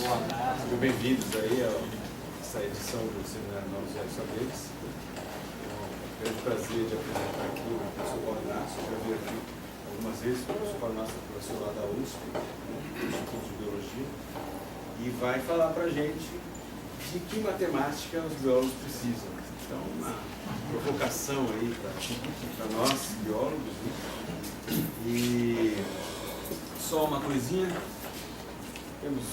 Sejam bem-vindos aí a essa edição do Seminário Novos Velhos Saberes. É um grande prazer de apresentar aqui o professor Paulo Inácio. Eu já vi aqui algumas vezes, o professor Paulo Inácio é professor lá da USP, do Instituto de Biologia, e vai falar para a gente de que matemática os biólogos precisam. Então, uma provocação aí para nós, biólogos, né? E só uma coisinha, temos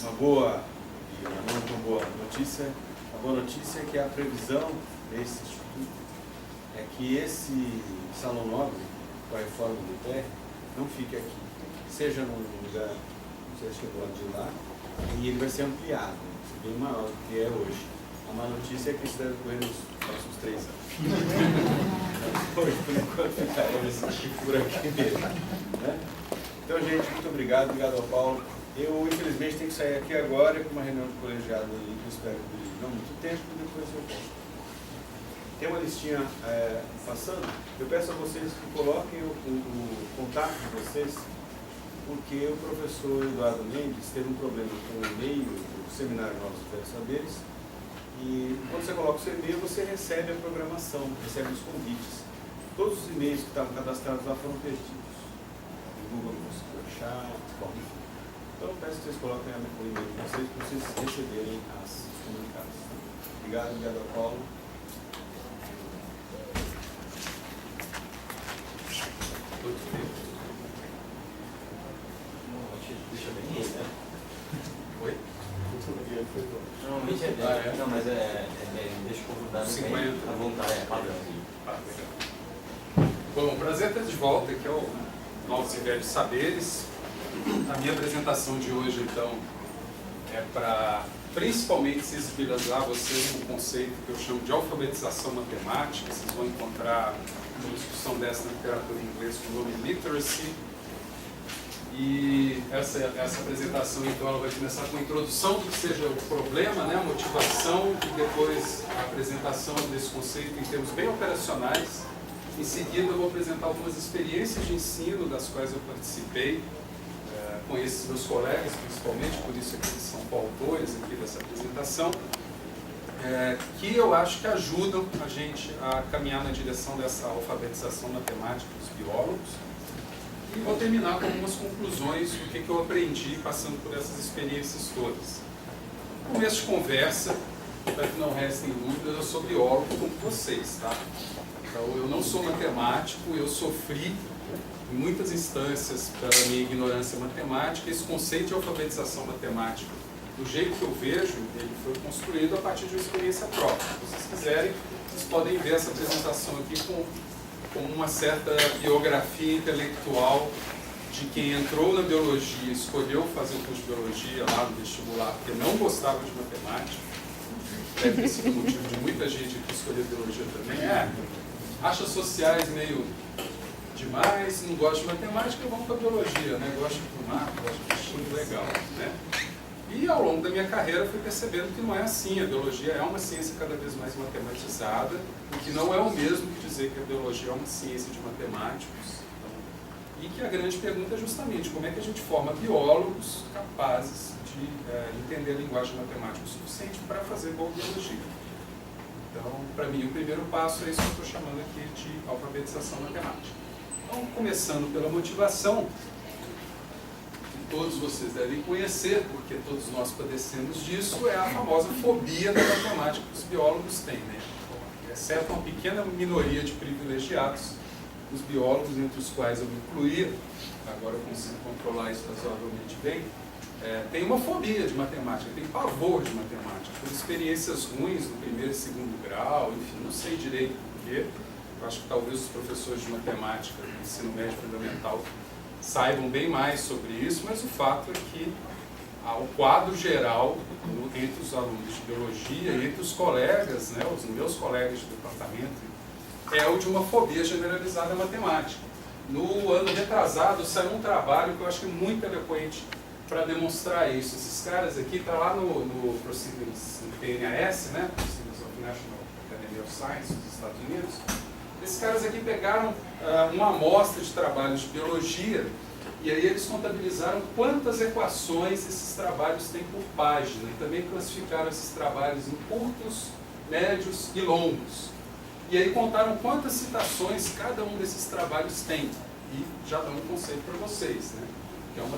uma boa e uma não tão boa notícia. A boa notícia é que a previsão desse instituto é que esse salão nobre, com a reforma do TR, não fique aqui, seja num lugar, não sei se é do lado de lá, e ele vai ser ampliado, bem maior do que é hoje. A má notícia é que isso deve ocorrer nos próximos 3 anos. Por enquanto ficaremos por aqui mesmo, né? Então, gente, muito obrigado ao Paulo. Eu, infelizmente, tenho que sair aqui agora com uma reunião de colegiado ali, que eu espero que não muito tempo, depois eu volto. Tem uma listinha passando. Eu peço a vocês que coloquem o contato de vocês, porque o professor Eduardo Mendes teve um problema com o e-mail do Seminário Novos Velhos Saberes, e quando você coloca o seu e-mail, você recebe a programação, recebe os convites. Todos os e-mails que estavam cadastrados lá foram perdidos. O Google não conseguiu achar, enfim. Então eu peço que vocês coloquem o e-mail de vocês para vocês receberem os comunicados. Obrigado ao Paulo. Deixa eu ver isso, né? Oi? Normalmente não, mas deixa eu convidar 50 à vontade, padrão. Bom, prazer estar de volta aqui ao Novos e Velhos Saberes. A minha apresentação de hoje, então, é para principalmente sensibilizar vocês no conceito que eu chamo de alfabetização matemática. Vocês vão encontrar uma discussão dessa na literatura em inglês com o nome Literacy. E essa apresentação, então, ela vai começar com a introdução do que seja o problema, né, a motivação, e depois a apresentação desse conceito em termos bem operacionais. Em seguida, eu vou apresentar algumas experiências de ensino das quais eu participei com esses meus colegas, principalmente, por isso que eles são coautores aqui dessa apresentação, que eu acho que ajudam a gente a caminhar na direção dessa alfabetização matemática dos biólogos. E vou terminar com algumas conclusões do que eu aprendi passando por essas experiências todas. No começo de conversa, para que não restem dúvidas, eu sou biólogo como vocês, tá? Então, eu não sou matemático, eu sofri em muitas instâncias pela minha ignorância matemática. Esse conceito de alfabetização matemática, do jeito que eu vejo, ele foi construído a partir de uma experiência própria. Se vocês quiserem, vocês podem ver essa apresentação aqui com uma certa biografia intelectual de quem entrou na biologia, escolheu fazer o curso de biologia lá no vestibular, porque não gostava de matemática. Deve ter sido o motivo de muita gente que escolheu biologia também. Acha sociais meio demais, não gosta de matemática, vamos para a biologia, né? Gosta de fumar, gosta de bichinho, legal, né? E ao longo da minha carreira fui percebendo que não é assim. A biologia é uma ciência cada vez mais matematizada, o que não é o mesmo que dizer que a biologia é uma ciência de matemáticos. E que a grande pergunta é justamente como é que a gente forma biólogos capazes de entender a linguagem matemática o suficiente para fazer boa biologia. Então, para mim, o primeiro passo é isso que eu estou chamando aqui de alfabetização matemática. Então, começando pela motivação, todos vocês devem conhecer, porque todos nós padecemos disso, é a famosa fobia da matemática que os biólogos têm, né? Exceto uma pequena minoria de privilegiados, os biólogos, entre os quais eu me incluía, agora eu consigo controlar isso razoavelmente bem, tem uma fobia de matemática, tem pavor de matemática, por experiências ruins no primeiro e segundo grau, enfim, não sei direito porquê. Eu acho que talvez os professores de matemática do ensino médio fundamental saibam bem mais sobre isso, mas o fato é que o quadro geral entre os alunos de biologia e entre os colegas, né, os meus colegas de departamento, é o de uma fobia generalizada à matemática. No ano retrasado saiu um trabalho que eu acho que é muito eloquente para demonstrar isso. Esses caras aqui, está lá no Proceedings, no PNAS, né, Proceedings of National Academy of Science dos Estados Unidos. Esses caras aqui pegaram uma amostra de trabalhos de biologia E aí eles contabilizaram quantas equações esses trabalhos têm por página e também classificaram esses trabalhos em curtos, médios e longos. E aí contaram quantas citações cada um desses trabalhos tem. E já dão um conceito para vocês, né? Que é um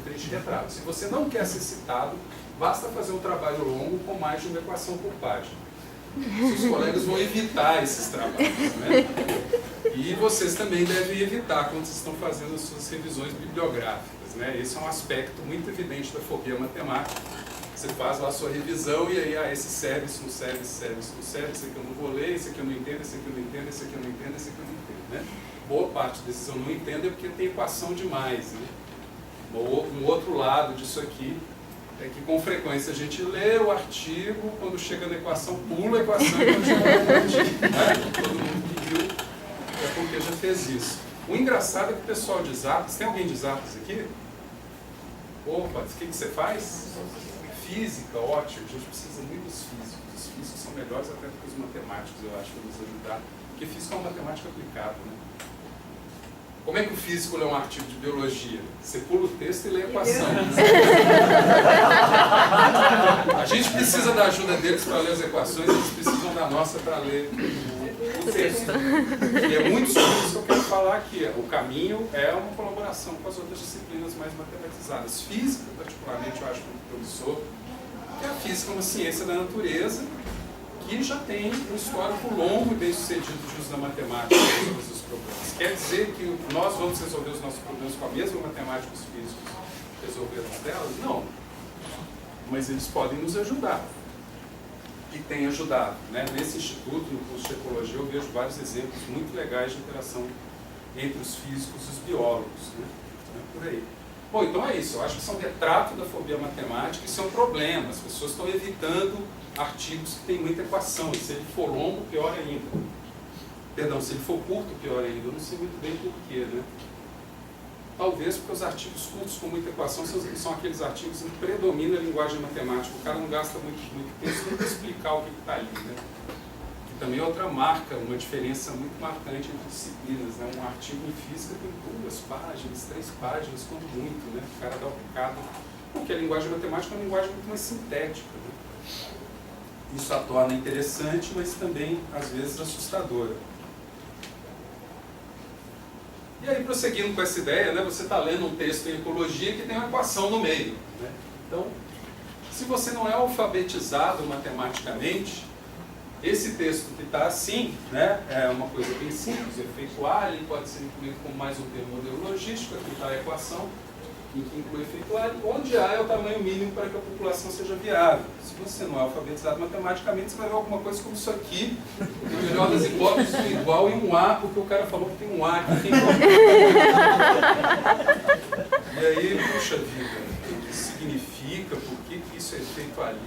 triste retrato. Se você não quer ser citado, basta fazer um trabalho longo com mais de uma equação por página. Seus colegas vão evitar esses trabalhos, né? E vocês também devem evitar quando vocês estão fazendo as suas revisões bibliográficas, né? Esse é um aspecto muito evidente da fobia matemática. Você faz lá a sua revisão e aí, esse serve, isso não serve, esse serve, isso não serve, esse aqui eu não vou ler, esse aqui eu não entendo, esse aqui eu não entendo, esse aqui eu não entendo, esse aqui eu não entendo, né? Boa parte desses eu não entendo é porque tem equação demais, né? Um outro lado disso aqui é que com frequência a gente lê o artigo, quando chega na equação, pula a equação e continua o artigo, né? Todo mundo que viu é porque já fez isso. O engraçado é que o pessoal de exatas, tem alguém de exatas aqui? Opa, o que você faz? Física, ótimo, a gente precisa muito dos físicos. Os físicos são melhores até do que os matemáticos, eu acho, para nos ajudar. Porque física é uma matemática aplicada, né? Como é que o físico lê um artigo de biologia? Você pula o texto e lê a equação. A gente precisa da ajuda deles para ler as equações, eles precisam da nossa para ler o texto. E é muito sobre isso que eu quero falar aqui. O caminho é uma colaboração com as outras disciplinas mais matematizadas. Física, particularmente, eu acho muito promissor, porque a física é uma ciência da natureza que já tem um histórico longo e bem sucedido de uso da matemática para resolver os problemas. Quer dizer que nós vamos resolver os nossos problemas com a mesma matemática que os físicos resolveram os delas? Não. Mas eles podem nos ajudar. E têm ajudado, né? Nesse instituto, no curso de ecologia, eu vejo vários exemplos muito legais de interação entre os físicos e os biólogos, né? Por aí. Bom, então é isso. Eu acho que isso é um retrato da fobia matemática. Isso é um problema. As pessoas estão evitando artigos que têm muita equação. E se ele for longo, pior ainda. Perdão, se ele for curto, pior ainda. Eu não sei muito bem porquê, né? Talvez porque os artigos curtos com muita equação são aqueles artigos em que predomina a linguagem matemática. O cara não gasta muito tempo para explicar o que está ali, né? Que também é outra marca, uma diferença muito marcante entre disciplinas, né? Um artigo em física tem 2 páginas, 3 páginas, quando muito, né? O cara dá o picado. Porque a linguagem matemática é uma linguagem muito mais sintética, né? Isso a torna interessante, mas também, às vezes, assustadora. E aí, prosseguindo com essa ideia, né, você está lendo um texto em ecologia que tem uma equação no meio, né? Então, se você não é alfabetizado matematicamente, esse texto que está assim, né, é uma coisa bem simples, efeito A, ele pode ser incluído como mais um termo modelo logístico, aqui está a equação, em que inclui efeito A, onde A é o tamanho mínimo para que a população seja viável. Se você não é alfabetizado matematicamente, você vai ver alguma coisa como isso aqui, na melhor das hipóteses, igual em um A, porque o cara falou que tem um A aqui, tem E aí, puxa vida, o que significa, por que isso é feito ali,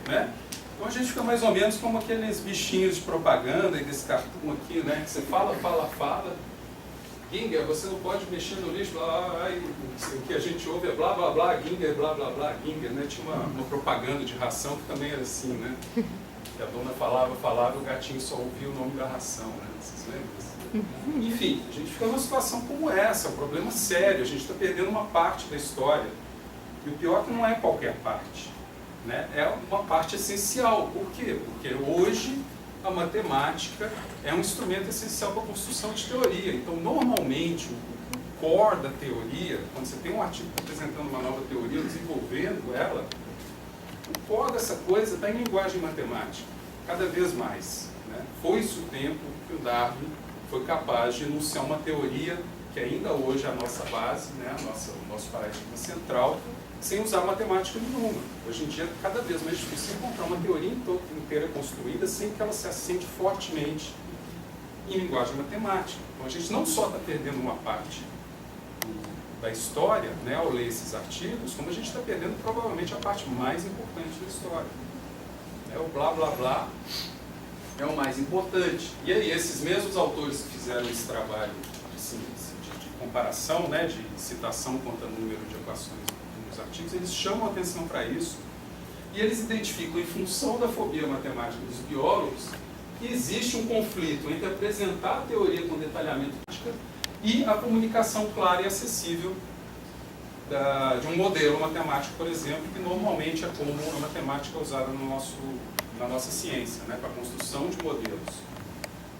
né? Então a gente fica mais ou menos como aqueles bichinhos de propaganda e desse cartoon aqui, né? Que você fala, Ginger, você não pode mexer no lixo, blá, blá, blá, e o que a gente ouve é blá, blá, blá, Ginger, blá, blá, blá, Ginger, né? Tinha uma propaganda de ração que também era assim, né? Que a dona falava, o gatinho só ouvia o nome da ração, né? Vocês lembram? Enfim, a gente fica numa situação como essa, um problema sério, a gente está perdendo uma parte da história. E o pior é que não é qualquer parte, né? É uma parte essencial. Por quê? Porque hoje a matemática é um instrumento essencial para a construção de teoria. Então, normalmente, o core da teoria, quando você tem um artigo apresentando uma nova teoria, desenvolvendo ela, o core dessa coisa está em linguagem matemática, cada vez mais, né? Foi-se o tempo que o Darwin foi capaz de enunciar uma teoria que ainda hoje é a nossa base, né? O nosso paradigma central, sem usar matemática nenhuma. Hoje em dia é cada vez mais difícil encontrar uma teoria inteira construída sem que ela se assente fortemente em linguagem matemática. Então a gente não só está perdendo uma parte da história, né, ao ler esses artigos, como a gente está perdendo provavelmente a parte mais importante da história. O blá blá blá é o mais importante. E aí esses mesmos autores que fizeram esse trabalho assim, de comparação, né, de citação quanto ao número de equações artigos, eles chamam a atenção para isso e eles identificam, em função da fobia matemática dos biólogos, que existe um conflito entre apresentar a teoria com detalhamento e a comunicação clara e acessível de um modelo matemático, por exemplo, que normalmente é como a matemática usada na nossa ciência, né, para a construção de modelos.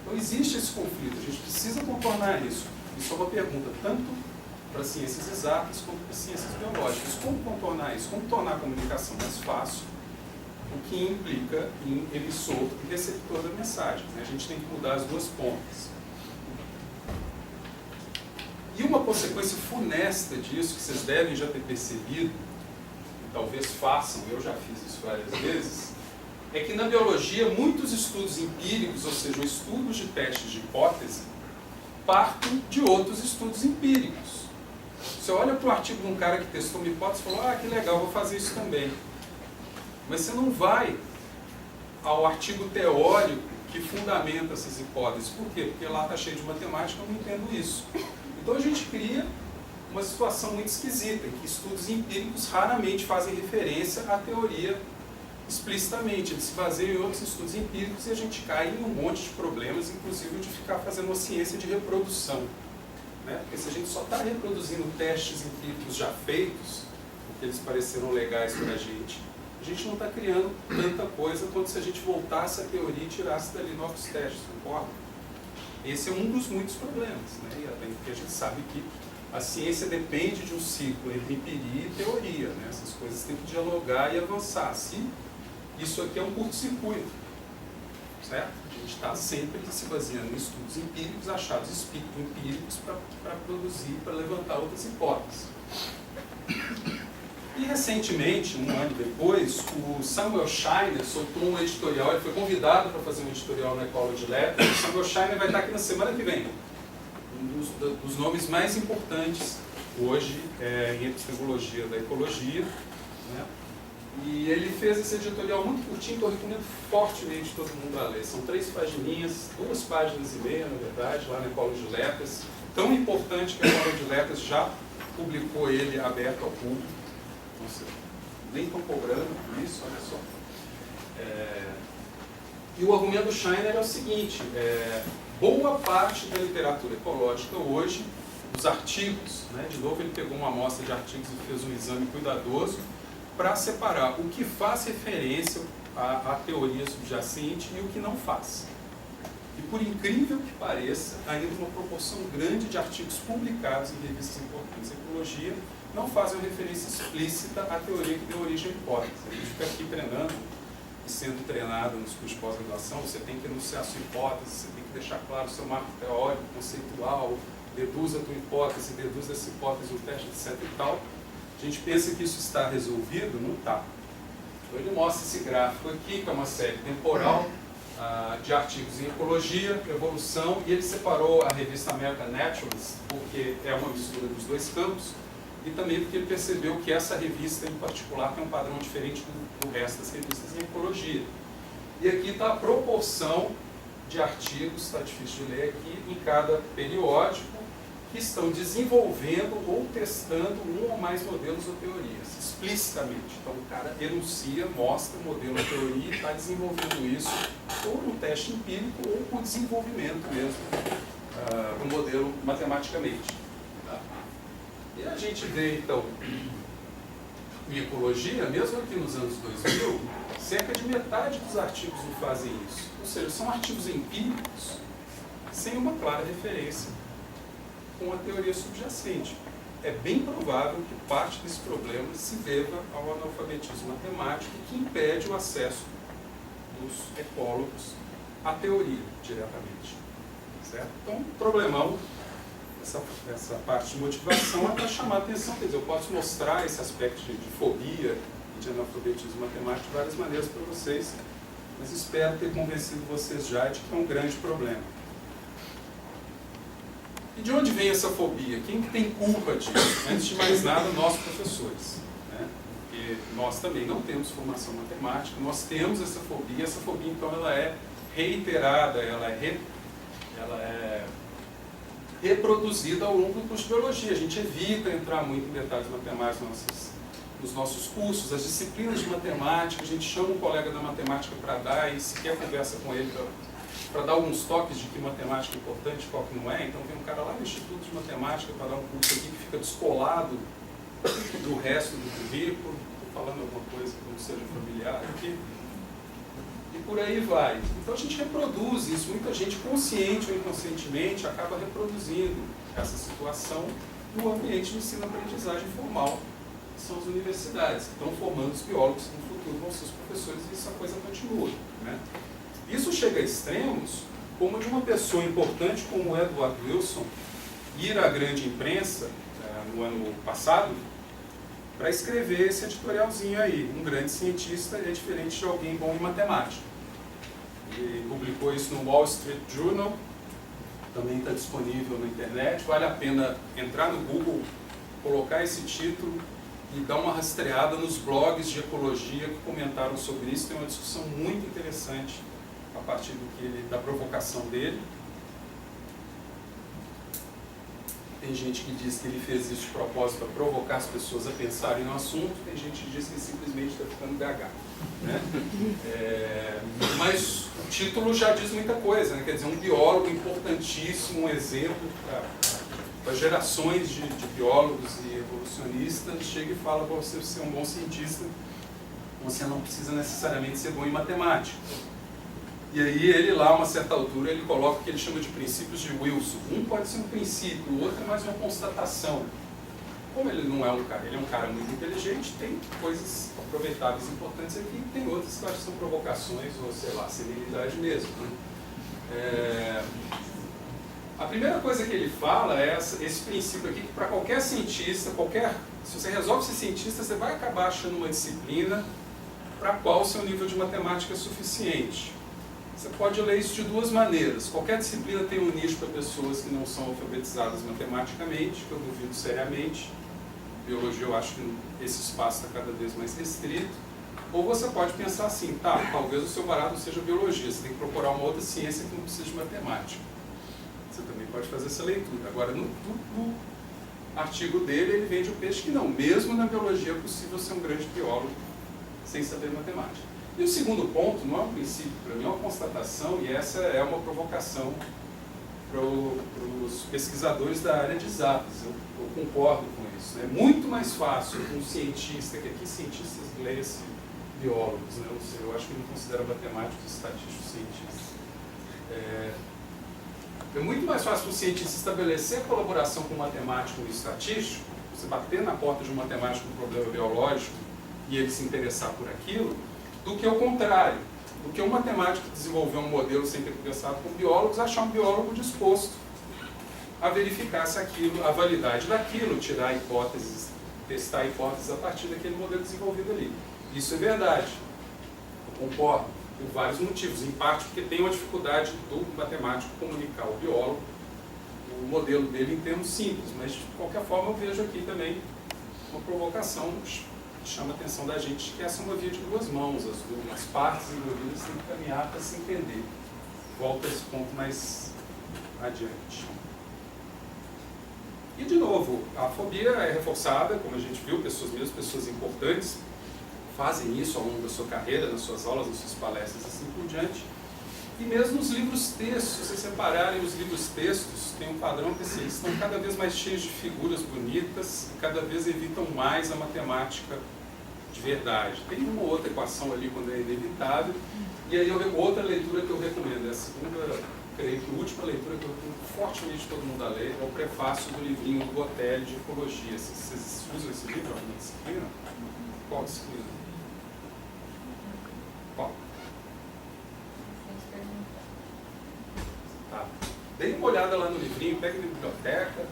Então existe esse conflito, a gente precisa contornar isso. Isso é uma pergunta tanto para ciências exatas quanto para ciências biológicas. Como contornar isso? Como tornar a comunicação mais fácil, o que implica em emissor e receptor da mensagem, né? A gente tem que mudar as duas pontas. E uma consequência funesta disso, que vocês devem já ter percebido, e talvez façam, eu já fiz isso várias vezes, é que na biologia muitos estudos empíricos, ou seja, estudos de testes de hipótese, partem de outros estudos empíricos. Você olha para o artigo de um cara que testou uma hipótese e falou, ah, que legal, vou fazer isso também. Mas você não vai ao artigo teórico que fundamenta essas hipóteses. Por quê? Porque lá está cheio de matemática, eu não entendo isso. Então a gente cria uma situação muito esquisita, em que estudos empíricos raramente fazem referência à teoria explicitamente. Eles se baseiam em outros estudos empíricos e a gente cai em um monte de problemas, inclusive de ficar fazendo uma ciência de reprodução. Né? Porque se a gente só está reproduzindo testes empíricos já feitos, porque eles pareceram legais para a gente não está criando tanta coisa quanto se a gente voltasse à teoria e tirasse dali novos testes, concorda? Esse é um dos muitos problemas, né? E até porque a gente sabe que a ciência depende de um ciclo entre empiria e teoria, né? Essas coisas têm que dialogar e avançar. Se isso aqui é um curto-circuito, certo? A gente está sempre se baseando em estudos empíricos, achados empíricos para produzir, para levantar outras hipóteses. E recentemente, um ano depois, o Samuel Scheiner soltou um editorial, ele foi convidado para fazer um editorial na Ecology Letters. O Samuel Scheiner vai estar aqui na semana que vem. Um dos nomes mais importantes hoje em epistemologia da ecologia. Né? E ele fez esse editorial muito curtinho, que eu recomendo fortemente todo mundo a ler. São 3 pagininhas, 2 páginas e meia, na verdade, lá na Ecology Letters. Tão importante que a Ecology Letters já publicou ele aberto ao público. Nossa, nem estão cobrando por isso, olha só. E o argumento do Scheiner é o seguinte, boa parte da literatura ecológica hoje, dos artigos, né, de novo ele pegou uma amostra de artigos e fez um exame cuidadoso para separar o que faz referência à teoria subjacente e o que não faz. E por incrível que pareça, ainda uma proporção grande de artigos publicados em revistas importantes de ecologia não fazem uma referência explícita à teoria que deu origem à hipótese. A gente fica aqui treinando e sendo treinado nos cursos de pós-graduação, você tem que enunciar a sua hipótese, você tem que deixar claro o seu marco teórico, conceitual, deduz a tua hipótese, deduz essa hipótese, o teste, etc. e tal. A gente pensa que isso está resolvido, não está. Então ele mostra esse gráfico aqui, que é uma série temporal de artigos em ecologia, evolução, e ele separou a revista American Naturalist, porque é uma mistura dos dois campos, e também porque ele percebeu que essa revista em particular tem um padrão diferente do resto das revistas em ecologia. E aqui está a proporção de artigos, está difícil de ler aqui, em cada periódico, que estão desenvolvendo ou testando um ou mais modelos ou teorias, explicitamente. Então o cara enuncia, mostra o modelo ou teoria e está desenvolvendo isso ou no teste empírico ou com desenvolvimento mesmo do modelo matematicamente. E a gente vê, então, em ecologia, mesmo aqui nos anos 2000, cerca de metade dos artigos não fazem isso. Ou seja, são artigos empíricos sem uma clara referência com a teoria subjacente. É bem provável que parte desse problema se deva ao analfabetismo matemático que impede o acesso dos ecólogos à teoria diretamente. Certo? Então, problemão. Essa parte de motivação é para chamar a atenção. Quer dizer, eu posso mostrar esse aspecto de fobia e de analfabetismo matemático de várias maneiras para vocês, mas espero ter convencido vocês já de que é um grande problema. E de onde vem essa fobia? Quem tem culpa disso? Antes de mais nada, nós professores. Né? Porque nós também não temos formação matemática, nós temos essa fobia então ela é reiterada, ela é reproduzida ao longo do curso de biologia. A gente evita entrar muito em detalhes matemáticos nos nossos cursos, as disciplinas de matemática, a gente chama um colega da matemática para dar e sequer conversa com ele para dar alguns toques de que matemática é importante e qual que não é. Então vem um cara lá no Instituto de Matemática para dar um curso aqui que fica descolado do resto do currículo. Estou falando alguma coisa que não seja familiar aqui. E por aí vai. Então a gente reproduz isso. Muita gente, consciente ou inconscientemente, acaba reproduzindo essa situação no ambiente de ensino-aprendizagem formal, que são as universidades, que estão formando os biólogos que no futuro vão ser os professores, e essa coisa continua, né? Isso chega a extremos, como de uma pessoa importante como o Edward Wilson ir à grande imprensa no ano passado para escrever esse editorialzinho aí. Um grande cientista é diferente de alguém bom em matemática. Ele publicou isso no Wall Street Journal, também está disponível na internet. Vale a pena entrar no Google, colocar esse título e dar uma rastreada nos blogs de ecologia que comentaram sobre isso. Tem uma discussão muito interessante a partir da provocação dele. Tem gente que diz que ele fez isso de propósito para provocar as pessoas a pensarem no assunto, tem gente que diz que ele simplesmente está ficando gaga, né? Mas o título já diz muita coisa, né? Quer dizer, um biólogo importantíssimo, um exemplo para gerações de biólogos e evolucionistas, chega e fala para você ser um bom cientista, você não precisa necessariamente ser bom em matemática. E aí ele lá, a uma certa altura, ele coloca o que ele chama de princípios de Wilson. Um pode ser um princípio, o outro é mais uma constatação. Como ele não é um cara, ele é um cara muito inteligente, tem coisas aproveitáveis e importantes aqui, e tem outras que eu acho que são provocações, ou sei lá, senilidade mesmo, né? A primeira coisa que ele fala é esse princípio aqui, que para qualquer cientista, se você resolve ser cientista, você vai acabar achando uma disciplina para a qual o seu nível de matemática é suficiente. Você pode ler isso de duas maneiras. Qualquer disciplina tem um nicho para pessoas que não são alfabetizadas matematicamente, que eu duvido seriamente. Biologia, eu acho que esse espaço está cada vez mais restrito. Ou você pode pensar assim, tá, talvez o seu barato seja biologia, você tem que procurar uma outra ciência que não precisa de matemática. Você também pode fazer essa leitura. Agora, no artigo dele, ele vende o peixe que não. Mesmo na biologia é possível ser um grande biólogo sem saber matemática. E o segundo ponto, não é um princípio, para mim é uma constatação, e essa é uma provocação para os pesquisadores da área de exatas. Eu concordo com isso. É muito mais fácil um cientista, que aqui cientistas leem-se biólogos, né? Eu acho que não considero matemáticos e estatísticos cientistas. É muito mais fácil para um cientista estabelecer a colaboração com um matemático e estatístico, você bater na porta de um matemático com um problema biológico e ele se interessar por aquilo, do que o contrário, do que um matemático que desenvolveu um modelo sem ter conversado com biólogos, achar um biólogo disposto a verificar se aquilo, a validade daquilo, tirar hipóteses, testar hipóteses a partir daquele modelo desenvolvido ali. Isso é verdade, eu concordo, por vários motivos, em parte porque tem uma dificuldade do matemático comunicar ao biólogo o modelo dele em termos simples, mas de qualquer forma eu vejo aqui também uma provocação que chama a atenção da gente, que essa é uma via de duas mãos, as partes envolvidas têm que caminhar para se entender. Volto a esse ponto mais adiante. E de novo, a fobia é reforçada, como a gente viu, pessoas importantes fazem isso ao longo da sua carreira, nas suas aulas, nas suas palestras e assim por diante. E mesmo nos livros textos, se vocês separarem os livros textos, tem um padrão que assim, eles estão cada vez mais cheios de figuras bonitas e cada vez evitam mais a matemática de verdade. Tem uma outra equação ali quando é inevitável, e aí outra leitura que eu recomendo, é a segunda, creio que a última leitura que eu recomendo fortemente todo mundo a ler, é o prefácio do livrinho do Botelho de Ecologia. Vocês usam esse livro na disciplina? Qual disciplina? Qual? Tá. Deem uma olhada lá no livrinho, peguem na biblioteca,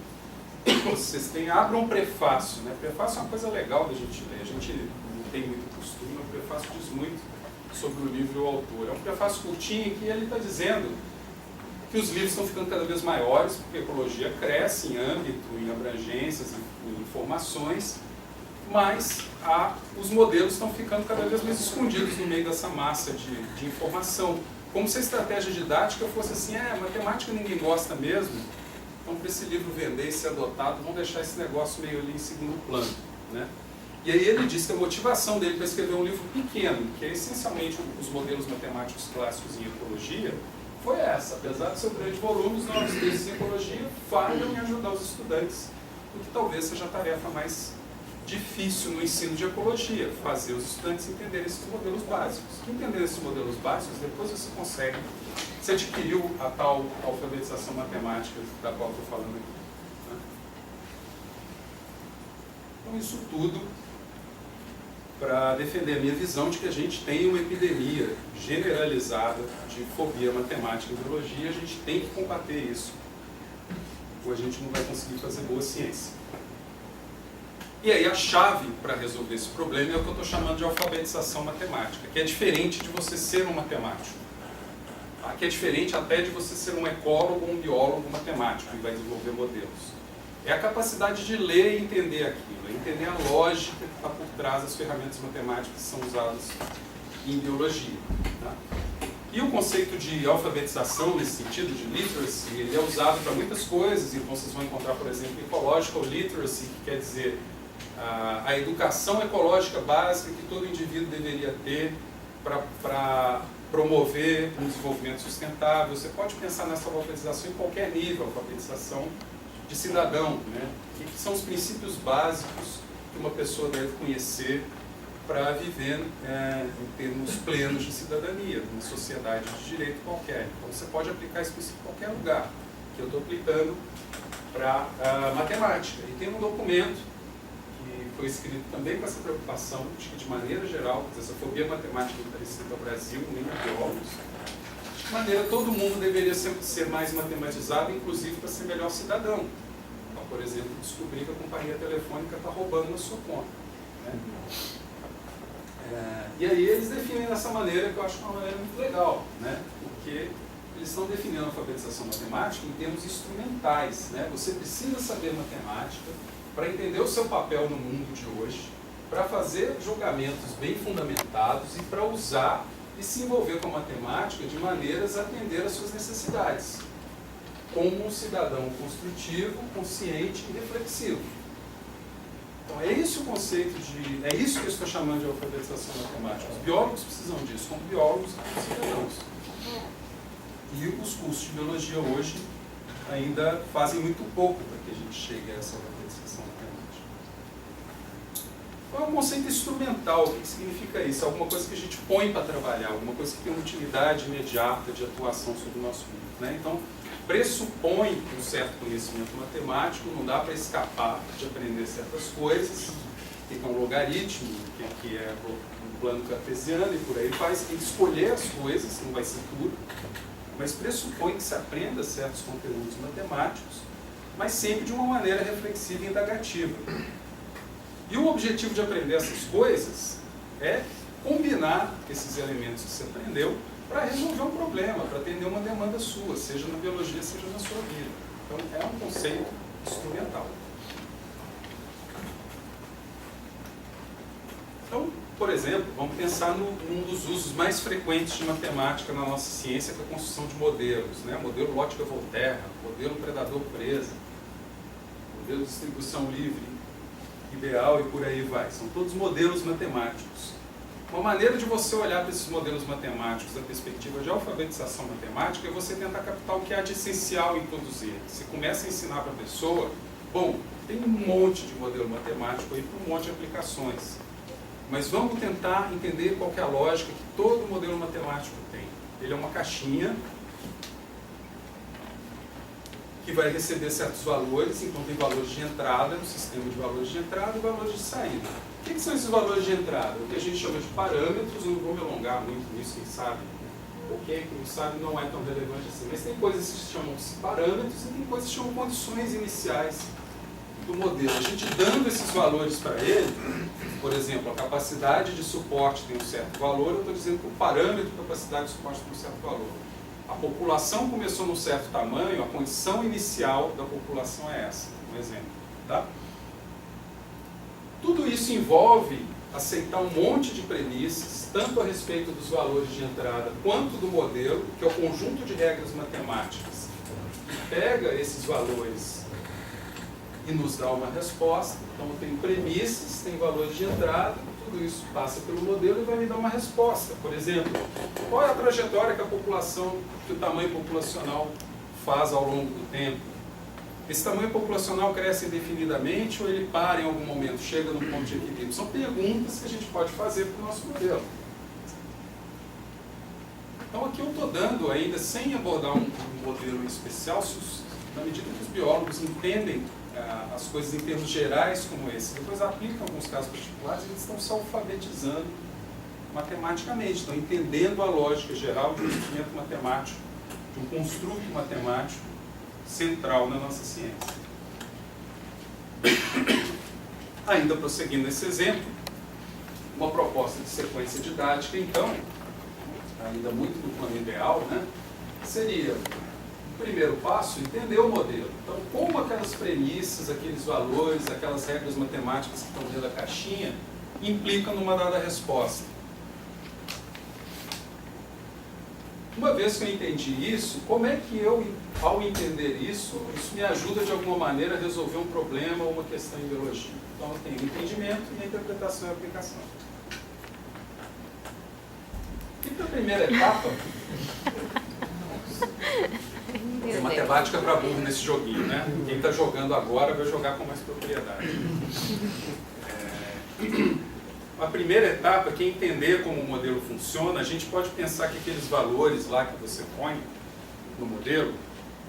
vocês abram um prefácio, né? Prefácio é uma coisa legal da gente ler, a gente não tem muito costume, o prefácio diz muito sobre o livro e o autor. É um prefácio curtinho que ele está dizendo que os livros estão ficando cada vez maiores, porque a ecologia cresce em âmbito, em abrangências, em informações, mas os modelos estão ficando cada vez mais escondidos no meio dessa massa de informação. Como se a estratégia didática fosse assim, matemática ninguém gosta mesmo, então para esse livro vender e ser adotado, vamos deixar esse negócio meio ali em segundo plano, né? E aí ele diz que a motivação dele para escrever um livro pequeno, que é essencialmente os modelos matemáticos clássicos em ecologia, foi essa. Apesar do seu grande volume, os nossos textos em ecologia falham em ajudar os estudantes, o que talvez seja a tarefa mais difícil no ensino de ecologia, fazer os estudantes entenderem esses modelos básicos. Entender esses modelos básicos, depois você consegue, você adquiriu a tal alfabetização matemática da qual estou falando aqui. Né? Então, isso tudo para defender a minha visão de que a gente tem uma epidemia generalizada de fobia matemática em biologia, a gente tem que combater isso, ou a gente não vai conseguir fazer boa ciência. E aí a chave para resolver esse problema é o que eu estou chamando de alfabetização matemática, que é diferente de você ser um matemático, tá? Que é diferente até de você ser um ecólogo ou um biólogo matemático que vai desenvolver modelos. É a capacidade de ler e entender aquilo, é entender a lógica que está por trás das ferramentas matemáticas que são usadas em biologia. Tá? E o conceito de alfabetização, nesse sentido de literacy, ele é usado para muitas coisas. Então vocês vão encontrar, por exemplo, ecological literacy, que quer dizer a educação ecológica básica que todo indivíduo deveria ter para promover um desenvolvimento sustentável. Você pode pensar nessa alfabetização em qualquer nível, alfabetização de cidadão, né? Que são os princípios básicos que uma pessoa deve conhecer para viver em termos plenos de cidadania, numa sociedade de direito qualquer. Então você pode aplicar esse princípio em qualquer lugar, que eu estou aplicando para matemática. E tem um documento foi escrito também com essa preocupação, acho que de maneira geral, essa fobia matemática que está escrita no Brasil, nem biólogos, de maneira todo mundo deveria ser mais matematizado, inclusive para ser melhor cidadão. Então, por exemplo, descobrir que a companhia telefônica está roubando na sua conta. Né? E aí eles definem dessa maneira, que eu acho uma maneira muito legal, né? Porque eles estão definindo a alfabetização matemática em termos instrumentais. Né? Você precisa saber matemática para entender o seu papel no mundo de hoje, para fazer julgamentos bem fundamentados e para usar e se envolver com a matemática de maneiras a atender às suas necessidades, como um cidadão construtivo, consciente e reflexivo. Então é esse o conceito é isso que eu estou chamando de alfabetização matemática. Os biólogos precisam disso, como biólogos e como cidadãos. E os cursos de biologia hoje ainda fazem muito pouco para que a gente chegue a essa alfabetização matemática. Qual é o conceito instrumental? O que significa isso? Alguma coisa que a gente põe para trabalhar, alguma coisa que tem uma utilidade imediata de atuação sobre o nosso mundo. Né? Então, pressupõe um certo conhecimento matemático, não dá para escapar de aprender certas coisas, que é um logaritmo, que é um plano cartesiano e por aí vai, você tem que escolher as coisas, não vai ser tudo, mas pressupõe que se aprenda certos conteúdos matemáticos, mas sempre de uma maneira reflexiva e indagativa. E o objetivo de aprender essas coisas é combinar esses elementos que você aprendeu para resolver um problema, para atender uma demanda sua, seja na biologia, seja na sua vida. Então, é um conceito instrumental. Então, por exemplo, vamos pensar num dos usos mais frequentes de matemática na nossa ciência, que é a construção de modelos. Né? Modelo Lotka-Volterra, modelo predador-presa, modelo de distribuição livre, ideal e por aí vai. São todos modelos matemáticos. Uma maneira de você olhar para esses modelos matemáticos da perspectiva de alfabetização matemática é você tentar captar o que há de essencial em todos eles. Você começa a ensinar para a pessoa, bom, tem um monte de modelo matemático aí para um monte de aplicações. Mas vamos tentar entender qual que é a lógica que todo modelo matemático tem. Ele é uma caixinha que vai receber certos valores, então tem valores de entrada, um sistema de valores de entrada e valores de saída. O que são esses valores de entrada? O que a gente chama de parâmetros, eu não vou me alongar muito nisso, quem sabe. Ok, quem não sabe não é tão relevante assim, mas tem coisas que se chamam parâmetros e tem coisas que se chamam condições iniciais do modelo. A gente dando esses valores para ele, por exemplo, a capacidade de suporte tem um certo valor, eu estou dizendo que o parâmetro de capacidade de suporte tem um certo valor. A população começou num certo tamanho, a condição inicial da população é essa, um exemplo. Tá? Tudo isso envolve aceitar um monte de premissas, tanto a respeito dos valores de entrada, quanto do modelo, que é o conjunto de regras matemáticas, que pega esses valores e nos dá uma resposta. Então eu tenho premissas, tem valores de entrada, tudo isso passa pelo modelo e vai me dar uma resposta. Por exemplo, qual é a trajetória que a população, que o tamanho populacional faz ao longo do tempo? Esse tamanho populacional cresce indefinidamente ou ele para em algum momento, chega num ponto de equilíbrio? São perguntas que a gente pode fazer para o nosso modelo. Então aqui eu estou dando ainda, sem abordar um modelo especial, na medida que os biólogos entendem as coisas em termos gerais como esse, depois aplicam alguns casos particulares, eles estão se alfabetizando matematicamente, estão entendendo a lógica geral de um instrumento matemático, de um construto matemático central na nossa ciência. Ainda prosseguindo nesse exemplo, uma proposta de sequência didática, então, ainda muito no plano ideal, né, seria, o primeiro passo, entender o modelo. Então, como aquelas premissas, aqueles valores, aquelas regras matemáticas que estão dentro da caixinha, implicam numa dada resposta. Uma vez que eu entendi isso, como é que eu, ao entender isso me ajuda de alguma maneira a resolver um problema ou uma questão em biologia? Então eu tenho o entendimento e a interpretação e a aplicação. E para a primeira etapa, tem matemática para burro nesse joguinho, né? Quem está jogando agora vai jogar com mais propriedade. A primeira etapa, que é entender como o modelo funciona. A gente pode pensar que aqueles valores lá que você põe no modelo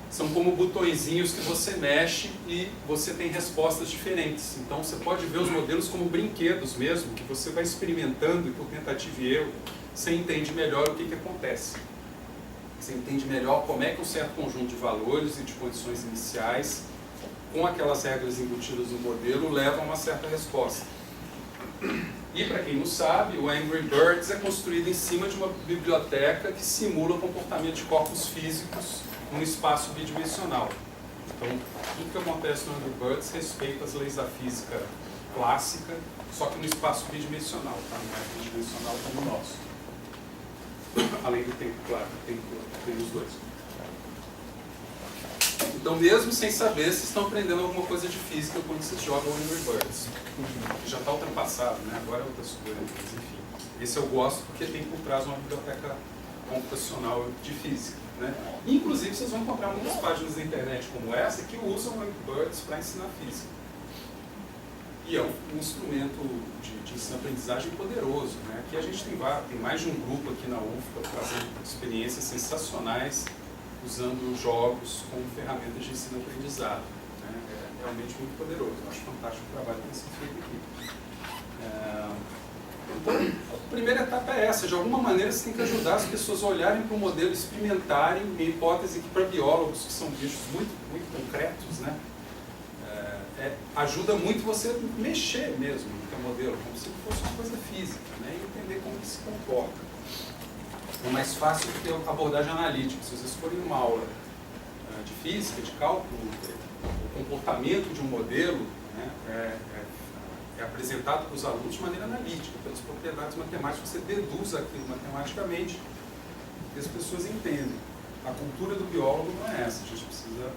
são como botõezinhos que você mexe e você tem respostas diferentes. Então você pode ver os modelos como brinquedos mesmo, que você vai experimentando e por tentativa e erro, você entende melhor o que acontece. Você entende melhor como é que um certo conjunto de valores e de condições iniciais, com aquelas regras embutidas no modelo, levam a uma certa resposta. E, para quem não sabe, o Angry Birds é construído em cima de uma biblioteca que simula o comportamento de corpos físicos num espaço bidimensional. Então, tudo que acontece no Angry Birds respeita as leis da física clássica, só que no espaço bidimensional, tá? Não é bidimensional como o nosso. Além do tempo, claro, tem os dois. Então, mesmo sem saber, vocês estão aprendendo alguma coisa de física quando vocês jogam Angry Birds. Já está ultrapassado, né? Agora é outras coisas, mas enfim. Esse eu gosto porque tem por trás uma biblioteca computacional de física, né? Inclusive, vocês vão encontrar muitas páginas da internet como essa que usam Angry Birds para ensinar física. E é um instrumento de ensino-aprendizagem poderoso, né? Aqui a gente tem mais de um grupo aqui na UFPA fazendo experiências sensacionais usando jogos como ferramentas de ensino-aprendizado, né? É realmente muito poderoso. Eu acho fantástico o trabalho que tem sido feito aqui. Então, a primeira etapa é essa. De alguma maneira, você tem que ajudar as pessoas a olharem para o modelo, experimentarem uma hipótese que, para biólogos, que são bichos muito, muito concretos, né? Ajuda muito você mexer mesmo no modelo, como se fosse uma coisa física, né? E entender como que se comporta. É mais fácil do que a abordagem analítica. Se vocês forem numa aula de física, de cálculo, o comportamento de um modelo, né, é apresentado para os alunos de maneira analítica, pelas propriedades matemáticas. Você deduz aquilo matematicamente e as pessoas entendem. A cultura do biólogo não é essa, a gente precisa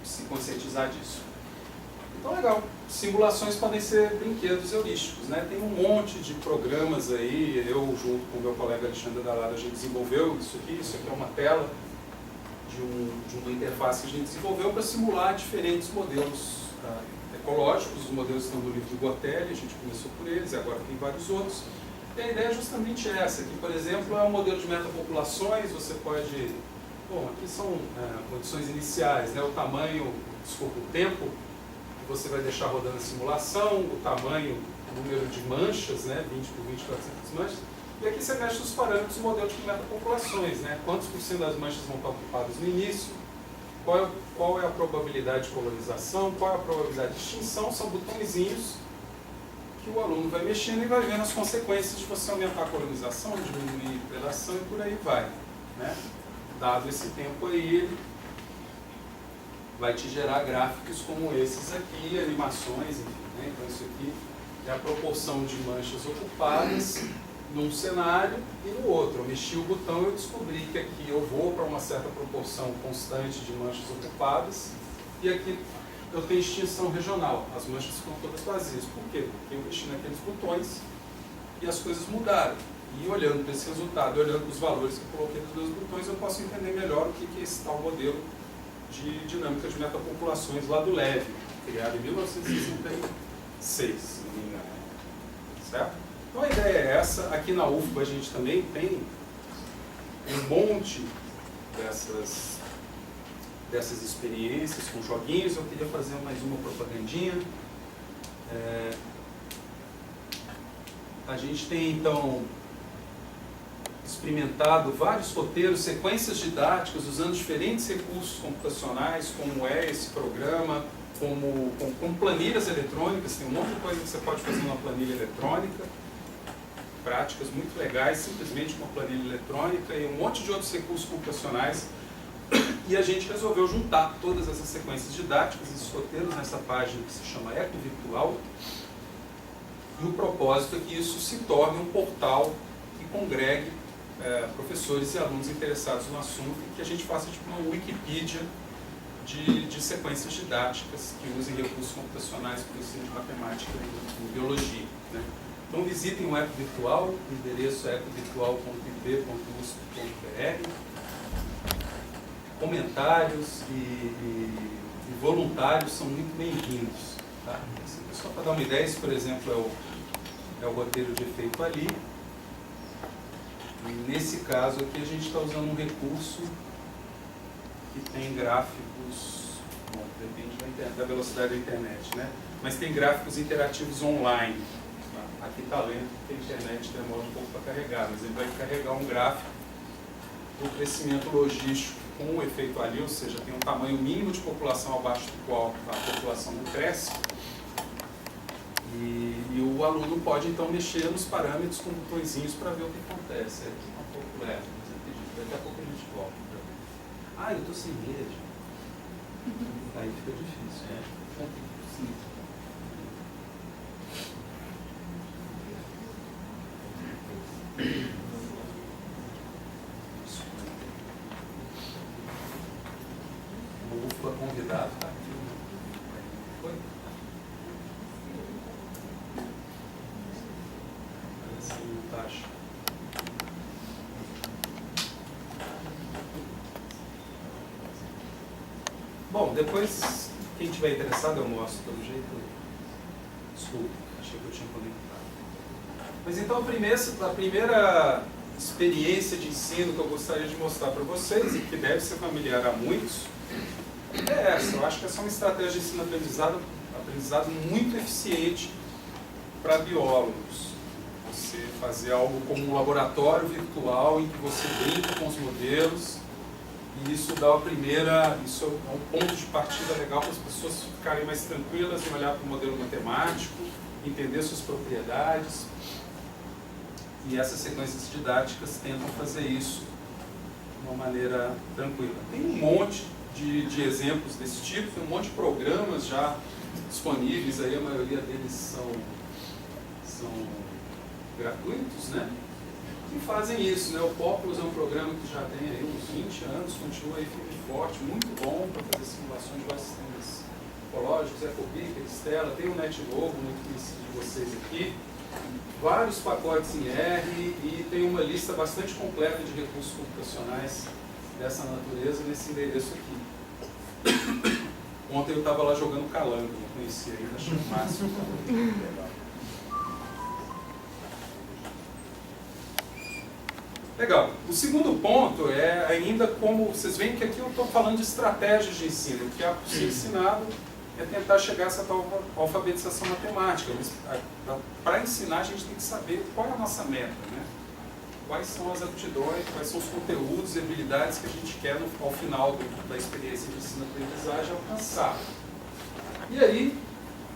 se conscientizar disso. Então, legal. Simulações podem ser brinquedos heurísticos, né? Tem um monte de programas aí. Eu, junto com o meu colega Alexandre Dallara, a gente desenvolveu isso aqui. Isso aqui é uma tela de uma interface que a gente desenvolveu para simular diferentes modelos ecológicos. Os modelos estão no livro do Gotelli, a gente começou por eles, e agora tem vários outros. E a ideia é justamente essa. Aqui, por exemplo, é um modelo de metapopulações. Você pode... Bom, aqui são condições iniciais, né? O tamanho, desculpa, o tempo que você vai deixar rodando a simulação, o tamanho, o número de manchas, né? 20 por 20, 400 manchas. E aqui você mexe os parâmetros do modelo de metapopulações, né? Quantos por cento das manchas vão estar ocupadas no início, qual é a probabilidade de colonização, qual é a probabilidade de extinção. São botõezinhos que o aluno vai mexendo e vai vendo as consequências de você aumentar a colonização, diminuir a predação e por aí vai, né? Dado esse tempo aí, ele vai te gerar gráficos como esses aqui, animações, enfim, né? Então isso aqui é a proporção de manchas ocupadas num cenário e no outro. Eu mexi o botão e eu descobri que aqui eu vou para uma certa proporção constante de manchas ocupadas e aqui eu tenho extinção regional. As manchas ficam todas vazias. Por quê? Porque eu mexi naqueles botões e as coisas mudaram. E olhando para esse resultado, olhando para os valores que eu coloquei nos dois botões, eu posso entender melhor o que é esse tal modelo de dinâmica de metapopulações lá do LEV, criado em 1966, se não me engano. Certo? Então a ideia é essa. Aqui na UFBA a gente também tem um monte dessas experiências com joguinhos. Eu queria fazer mais uma propagandinha. A gente tem então experimentado vários roteiros, sequências didáticas usando diferentes recursos computacionais, como é esse programa, com planilhas eletrônicas. Tem um monte de coisa que você pode fazer numa planilha eletrônica, práticas muito legais, simplesmente uma planilha eletrônica e um monte de outros recursos computacionais. E a gente resolveu juntar todas essas sequências didáticas, esses roteiros, nessa página que se chama Eco Virtual. E o propósito é que isso se torne um portal que congregue professores e alunos interessados no assunto e que a gente faça tipo uma Wikipedia de sequências didáticas que usem recursos computacionais para o ensino de matemática e biologia. Né? Então visitem o Eco Virtual, o endereço é ecovirtual.ib.usp.br. Comentários e voluntários são muito bem-vindos. Tá? Só para dar uma ideia, esse, por exemplo, é o roteiro de efeito ali. E nesse caso aqui a gente está usando um recurso que tem gráficos, bom, depende da velocidade da internet, né? Mas tem gráficos interativos online. Tá? Aqui está lento porque a internet demora um pouco para carregar, mas ele vai carregar um gráfico do crescimento logístico com o efeito ali, ou seja, tem um tamanho mínimo de população abaixo do qual a população não cresce. E o aluno pode então mexer nos parâmetros com botõezinhos para ver o que acontece. É um pouco leve, mas acredito. Daqui a pouco a gente volta. Ah, eu estou sem rede. Aí fica difícil. Sim. O UFBA convidado está aqui. Foi? Taxa. Bom, depois, quem tiver interessado, eu mostro pelo jeito. Desculpa, achei que eu tinha conectado. Mas então, a primeira experiência de ensino que eu gostaria de mostrar para vocês, e que deve ser familiar a muitos, é essa. Eu acho que essa é uma estratégia de ensino-aprendizado muito eficiente para biólogos. Você fazer algo como um laboratório virtual em que você brinca com os modelos e isso dá isso é um ponto de partida legal para as pessoas ficarem mais tranquilas em olhar para o modelo matemático, entender suas propriedades. E essas sequências didáticas tentam fazer isso de uma maneira tranquila. Tem um monte de exemplos desse tipo, tem um monte de programas já disponíveis, aí a maioria deles são gratuitos, né? Que fazem isso, né? O Populus é um programa que já tem aí uns 20 anos, continua aí firme e forte, muito bom para fazer simulações de vários sistemas ecológicos, EcoBeaker, Stella, tem o NetLogo, muito conhecido de vocês aqui, vários pacotes em R e tem uma lista bastante completa de recursos computacionais dessa natureza nesse endereço aqui. Ontem eu estava lá jogando Calango, não conhecia ainda, achei o máximo. Legal. O segundo ponto é ainda como, vocês veem que aqui eu estou falando de estratégias de ensino. O que há por ser ensinado é tentar chegar a essa tal alfabetização matemática. Para ensinar a gente tem que saber qual é a nossa meta, né? Quais são as aptidões, quais são os conteúdos e habilidades que a gente quer ao final da experiência de ensino-aprendizagem alcançar. E aí,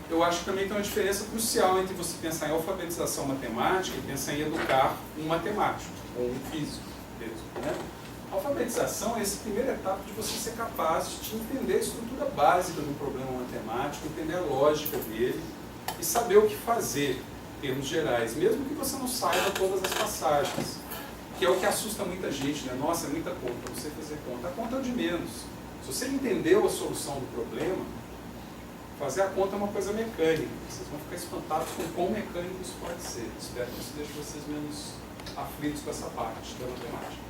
eu acho que também tem uma diferença crucial entre você pensar em alfabetização matemática e pensar em educar um matemático ou um físico mesmo, né? A alfabetização é essa primeira etapa de você ser capaz de entender a estrutura básica do problema matemático, entender a lógica dele e saber o que fazer, termos gerais, mesmo que você não saiba todas as passagens, que é o que assusta muita gente, né? Nossa, é muita conta, você fazer conta. A conta é o de menos. Se você entendeu a solução do problema, fazer a conta é uma coisa mecânica. Vocês vão ficar espantados com quão mecânico isso pode ser. Espero que isso deixe vocês menos aflitos com essa parte da matemática.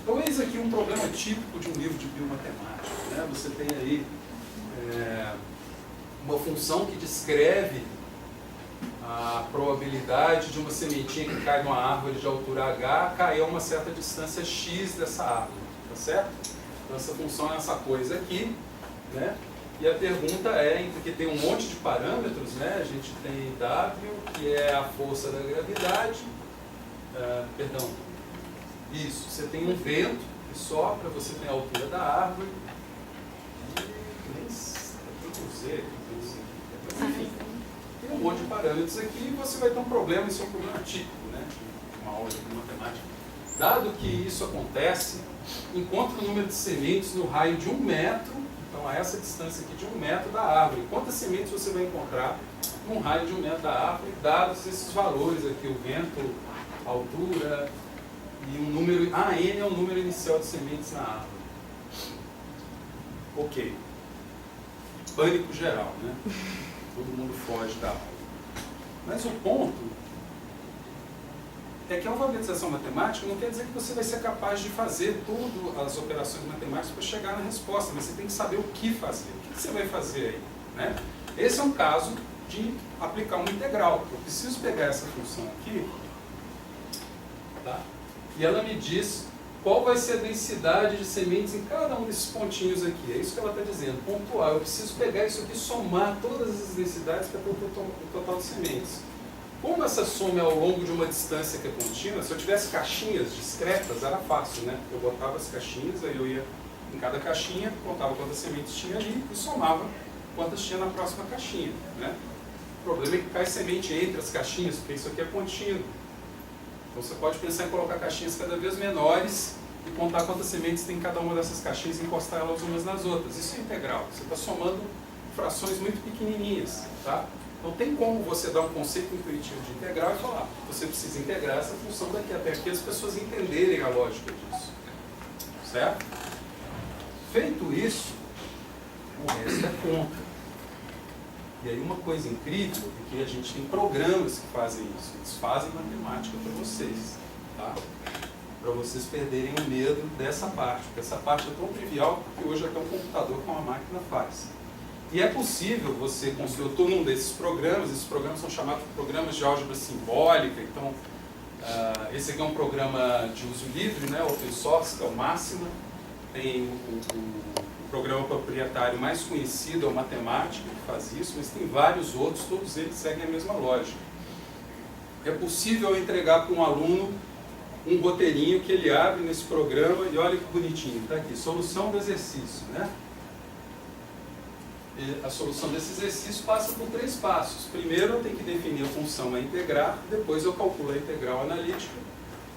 Então, eis aqui um problema típico de um livro de biomatemática, né? Você tem aí uma função que descreve a probabilidade de uma sementinha que cai numa árvore de altura h cair a uma certa distância x dessa árvore, tá certo? Então essa função é essa coisa aqui, né? E a pergunta é, porque tem um monte de parâmetros, né? A gente tem W, que é a força da gravidade, isso, você tem um vento que sopra, você tem a altura da árvore, enfim, tem um monte de parâmetros aqui e você vai ter um problema, isso é um problema típico, né, de uma aula de matemática. Dado que isso acontece, encontre o número de sementes no raio de 1 metro, então a essa distância aqui de 1 metro da árvore. Quantas sementes você vai encontrar num raio de 1 metro da árvore, dados esses valores aqui, o vento, a altura e um número, N é o número inicial de sementes na árvore. Ok. Pânico geral, né? Todo mundo foge da aula. Mas o ponto é que a alfabetização matemática não quer dizer que você vai ser capaz de fazer todas as operações matemáticas para chegar na resposta, mas você tem que saber o que fazer. O que você vai fazer aí, né? Esse é um caso de aplicar uma integral. Eu preciso pegar essa função aqui, tá? E ela me diz qual vai ser a densidade de sementes em cada um desses pontinhos aqui. É isso que ela está dizendo. Ponto A, eu preciso pegar isso aqui e somar todas as densidades para ter o total de sementes. Como essa soma é ao longo de uma distância que é contínua, se eu tivesse caixinhas discretas, era fácil, né? Eu botava as caixinhas, aí eu ia em cada caixinha, contava quantas sementes tinha ali e somava quantas tinha na próxima caixinha, né? O problema é que cai semente entre as caixinhas, porque isso aqui é contínuo. Então você pode pensar em colocar caixinhas cada vez menores e contar quantas sementes tem em cada uma dessas caixinhas e encostar elas umas nas outras. Isso é integral. Você está somando frações muito pequenininhas, tá? Não tem como você dar um conceito intuitivo de integral e falar, você precisa integrar essa função daqui até aqui, as pessoas entenderem a lógica disso. Certo? Feito isso, o resto é conta. E aí uma coisa incrível é que a gente tem programas que fazem isso. Eles fazem matemática para vocês, tá? Para vocês perderem o medo dessa parte. Porque essa parte é tão trivial que hoje até um computador com uma máquina faz. E é possível você construir todo um desses programas. Esses programas são chamados de programas de álgebra simbólica. Então, esse aqui é um programa de uso livre, né? Open source, que é o Máxima. Tem o programa proprietário mais conhecido é o Matemática, que faz isso, mas tem vários outros, todos eles seguem a mesma lógica. É possível entregar para um aluno um roteirinho que ele abre nesse programa e olha que bonitinho, está aqui, solução do exercício, né? E a solução desse exercício passa por 3 passos. Primeiro eu tenho que definir a função a integrar, depois eu calculo a integral analítica,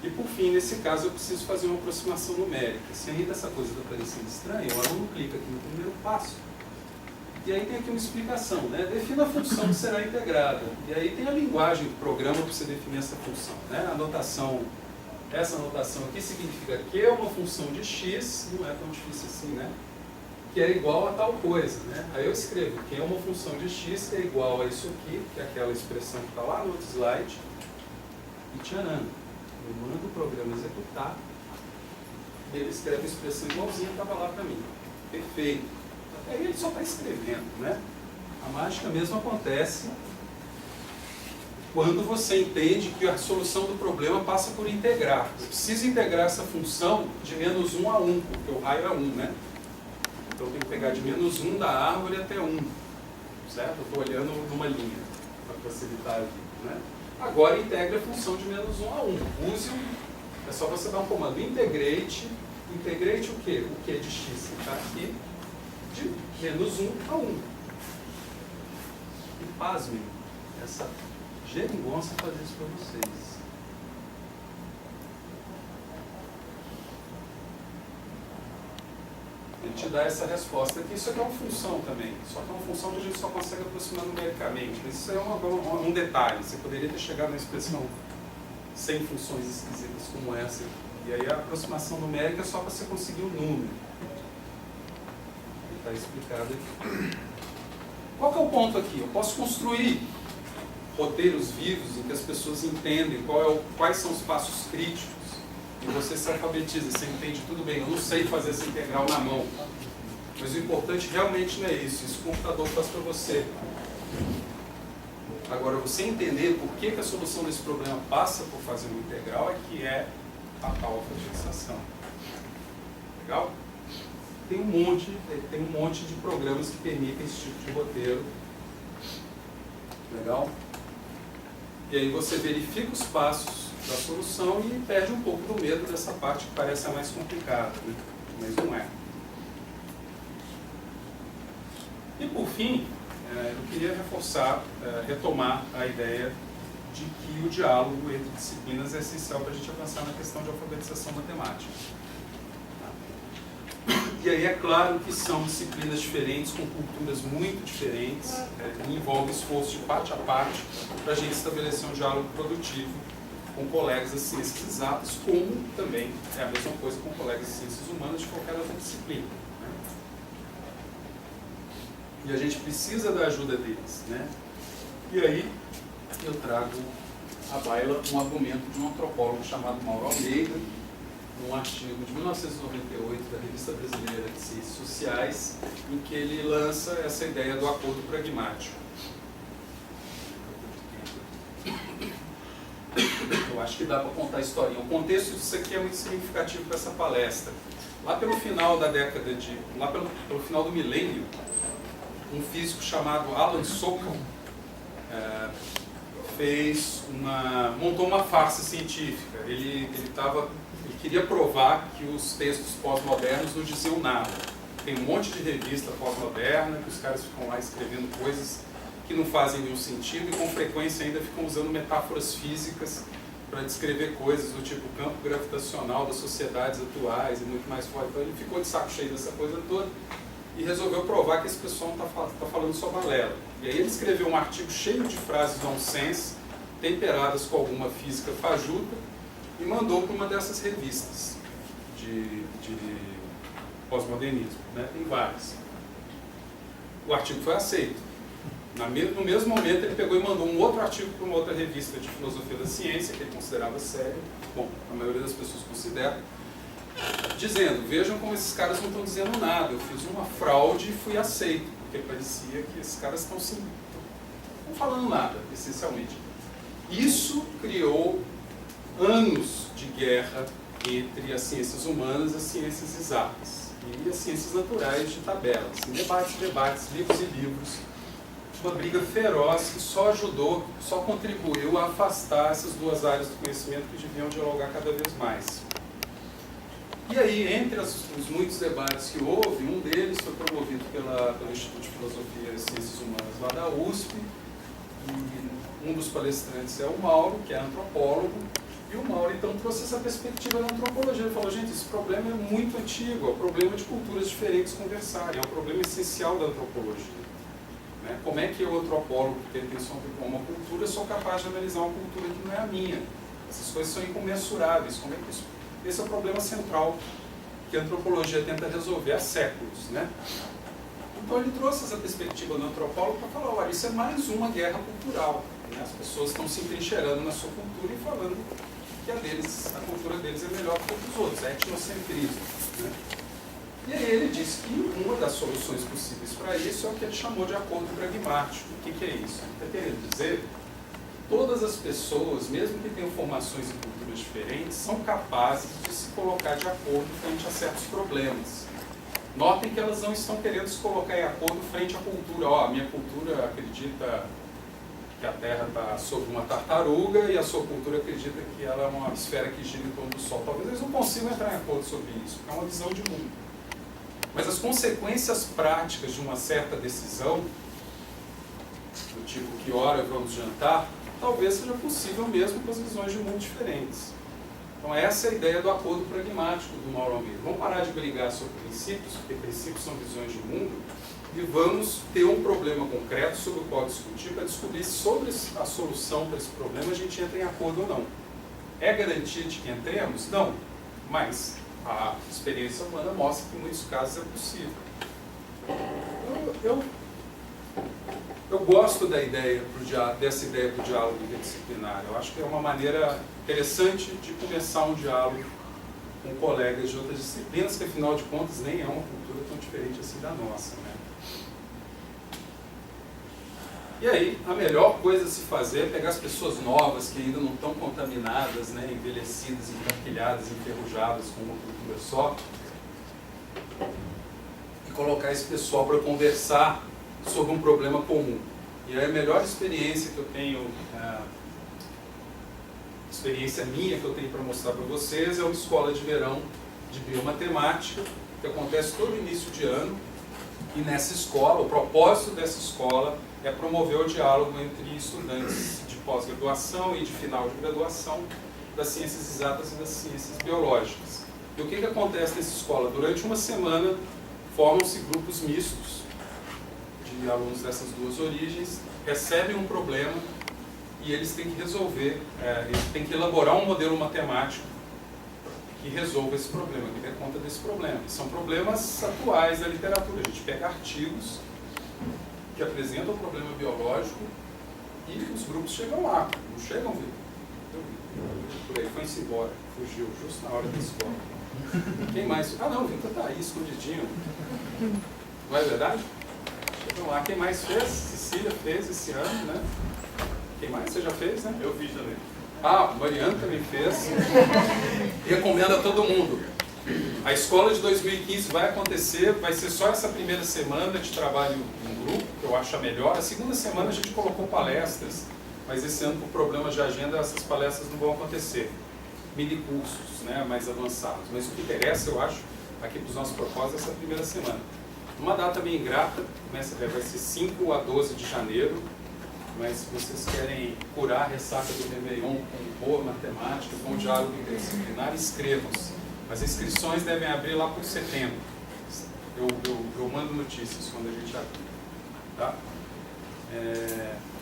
e por fim, nesse caso, eu preciso fazer uma aproximação numérica. Se ainda essa coisa está parecendo estranha, o aluno clica aqui no primeiro passo, e aí tem aqui uma explicação, né? Defina a função que será integrada. E aí tem a linguagem do programa para você definir essa função, né? A notação, essa notação aqui significa que é uma função de x, não é tão difícil assim, né? Que é igual a tal coisa, né? Aí eu escrevo que é uma função de x que é igual a isso aqui, que é aquela expressão que está lá no outro slide, e tcharam. Eu mando o programa executar, ele escreve a expressão igualzinha que estava lá para mim. Perfeito. Aí ele só está escrevendo, né? A mágica mesmo acontece quando você entende que a solução do problema passa por integrar. Eu preciso integrar essa função de menos 1 a 1, porque o raio é 1, né? Então eu tenho que pegar de menos 1 da árvore até 1, certo? Eu estou olhando numa linha, para facilitar a vida, né? Agora integre a função de menos 1 a 1. Use-o, é só você dar um comando integrate. Integrate o quê? O que é de x? Está aqui, de menos 1 a 1. E pasmem, essa geringonça fazer isso para vocês. Ele te dar essa resposta aqui. Isso aqui é uma função também, só que é uma função que a gente só consegue aproximar numericamente. Mas isso é um detalhe, você poderia ter chegado na expressão sem funções esquisitas como essa. E aí a aproximação numérica é só para você conseguir o número. Está explicado aqui. Qual que é o ponto aqui? Eu posso construir roteiros vivos em que as pessoas entendem quais são os passos críticos e você se alfabetiza, você entende tudo bem. Eu não sei fazer essa integral na mão, mas o importante realmente não é isso. Isso o computador faz para você. Agora, você entender por que a solução desse problema passa por fazer uma integral é que é a tal alfabetização. Legal? Tem um monte de programas que permitem esse tipo de roteiro. Legal? E aí você verifica os passos da solução e perde um pouco do medo dessa parte que parece a mais complicada, né? Mas não é. E por fim, eu queria reforçar, retomar a ideia de que o diálogo entre disciplinas é essencial para a gente avançar na questão de alfabetização matemática. E aí é claro que são disciplinas diferentes, com culturas muito diferentes, e envolve esforço de parte a parte para a gente estabelecer um diálogo produtivo com colegas das ciências exatas, como também é a mesma coisa com colegas de ciências humanas de qualquer outra disciplina. Né? E a gente precisa da ajuda deles. Né? E aí eu trago à baila um argumento de um antropólogo chamado Mauro Almeida, num artigo de 1998 da Revista Brasileira de Ciências Sociais, em que ele lança essa ideia do acordo pragmático. Eu acho que dá para contar a historinha. O contexto disso aqui é muito significativo para essa palestra. Lá pelo final da década de... lá pelo final do milênio, um físico chamado Alan Sokal montou uma farsa científica. Ele queria provar que os textos pós-modernos não diziam nada. Tem um monte de revista pós-moderna que os caras ficam lá escrevendo coisas que não fazem nenhum sentido e com frequência ainda ficam usando metáforas físicas para descrever coisas do tipo campo gravitacional das sociedades atuais e muito mais fora. Então ele ficou de saco cheio dessa coisa toda e resolveu provar que esse pessoal não está falando só balela. E aí ele escreveu um artigo cheio de frases nonsense, temperadas com alguma física fajuta, e mandou para uma dessas revistas de pós-modernismo. Né? Tem várias. O artigo foi aceito. No mesmo momento ele pegou e mandou um outro artigo para uma outra revista de filosofia da ciência, que ele considerava sério, bom, a maioria das pessoas considera, dizendo, vejam como esses caras não estão dizendo nada, eu fiz uma fraude e fui aceito, porque parecia que esses caras estão não falando nada, essencialmente. Isso criou anos de guerra entre as ciências humanas e as ciências exatas, e as ciências naturais de tabelas, debates, livros e livros, uma briga feroz que só contribuiu a afastar essas duas áreas do conhecimento que deviam dialogar cada vez mais. E aí, entre os muitos debates que houve, um deles foi promovido pelo Instituto de Filosofia e Ciências Humanas lá da USP, e um dos palestrantes é o Mauro, que é antropólogo, e o Mauro então trouxe essa perspectiva da antropologia. Ele falou, gente, esse problema é muito antigo, é o problema de culturas diferentes conversarem, é um problema essencial da antropologia. Né? Como é que eu, antropólogo, que tem a intenção de uma cultura, sou capaz de analisar uma cultura que não é a minha? Essas coisas são incomensuráveis. Como é que isso... Esse é o problema central que a antropologia tenta resolver há séculos. Né? Então ele trouxe essa perspectiva do antropólogo para falar, olha, isso é mais uma guerra cultural. Né? As pessoas estão se entrincheirando na sua cultura e falando que a cultura deles é melhor que a dos outros, é etnocentrismo. Né? E aí ele disse que uma das soluções possíveis para isso é o que ele chamou de acordo pragmático. O que é isso? Ele está querendo dizer que todas as pessoas, mesmo que tenham formações e culturas diferentes, são capazes de se colocar de acordo frente a certos problemas. Notem que elas não estão querendo se colocar em acordo frente à cultura. Ó, a minha cultura acredita que a Terra está sobre uma tartaruga e a sua cultura acredita que ela é uma esfera que gira em torno do Sol. Talvez eles não consigam entrar em acordo sobre isso, porque é uma visão de mundo. Mas as consequências práticas de uma certa decisão, do tipo que hora vamos jantar, talvez seja possível mesmo com as visões de mundo diferentes. Então essa é a ideia do acordo pragmático do Mauro Almeida. Vamos parar de brigar sobre princípios, porque princípios são visões de mundo, e vamos ter um problema concreto sobre o qual discutir, para descobrir se sobre a solução para esse problema a gente entra em acordo ou não. É garantia de que entremos? Não. Mas a experiência humana mostra que em muitos casos é possível. Eu gosto dessa ideia para o diálogo interdisciplinar. Eu acho que é uma maneira interessante de começar um diálogo com colegas de outras disciplinas, que afinal de contas nem é uma cultura tão diferente assim da nossa, né? E aí, a melhor coisa a se fazer é pegar as pessoas novas, que ainda não estão contaminadas, né, envelhecidas, encarquilhadas, enferrujadas com uma cultura só, e colocar esse pessoal para conversar sobre um problema comum. E aí a melhor experiência que eu tenho, experiência minha que eu tenho para mostrar para vocês, é uma escola de verão de biomatemática, que acontece todo início de ano, e nessa escola, o propósito dessa escola é promover o diálogo entre estudantes de pós-graduação e de final de graduação das ciências exatas e das ciências biológicas. E o que acontece nessa escola? Durante uma semana formam-se grupos mistos de alunos dessas duas origens, recebem um problema e eles têm que resolver, eles têm que elaborar um modelo matemático que resolva esse problema, que dê conta desse problema. E são problemas atuais da literatura. A gente pega artigos que apresentam o problema biológico e os grupos chegam lá. Não chegam, Vitor? Por aí, foi-se embora, fugiu, justo na hora da escola. Quem mais? Ah não, o Vitor está aí, escondidinho. Não é verdade? Chegam lá. Quem mais fez? Cecília fez esse ano, né? Quem mais? Você já fez, né? Eu fiz também. Ah, Mariana também fez. Recomendo a todo mundo. A escola de 2015 vai acontecer, vai ser só essa primeira semana de trabalho em grupo, que eu acho a melhor. A segunda semana a gente colocou palestras, mas esse ano, por problemas de agenda, essas palestras não vão acontecer. Mini cursos, né, mais avançados. Mas o que interessa, eu acho, aqui para os nossos propósitos, é essa primeira semana. Uma data meio ingrata, vai ser 5 a 12 de janeiro, mas se vocês querem curar a ressaca do Réveillon com boa matemática, com diálogo interdisciplinar, inscrevam-se. As inscrições devem abrir lá por setembro. Eu mando notícias quando a gente abrir. Tá?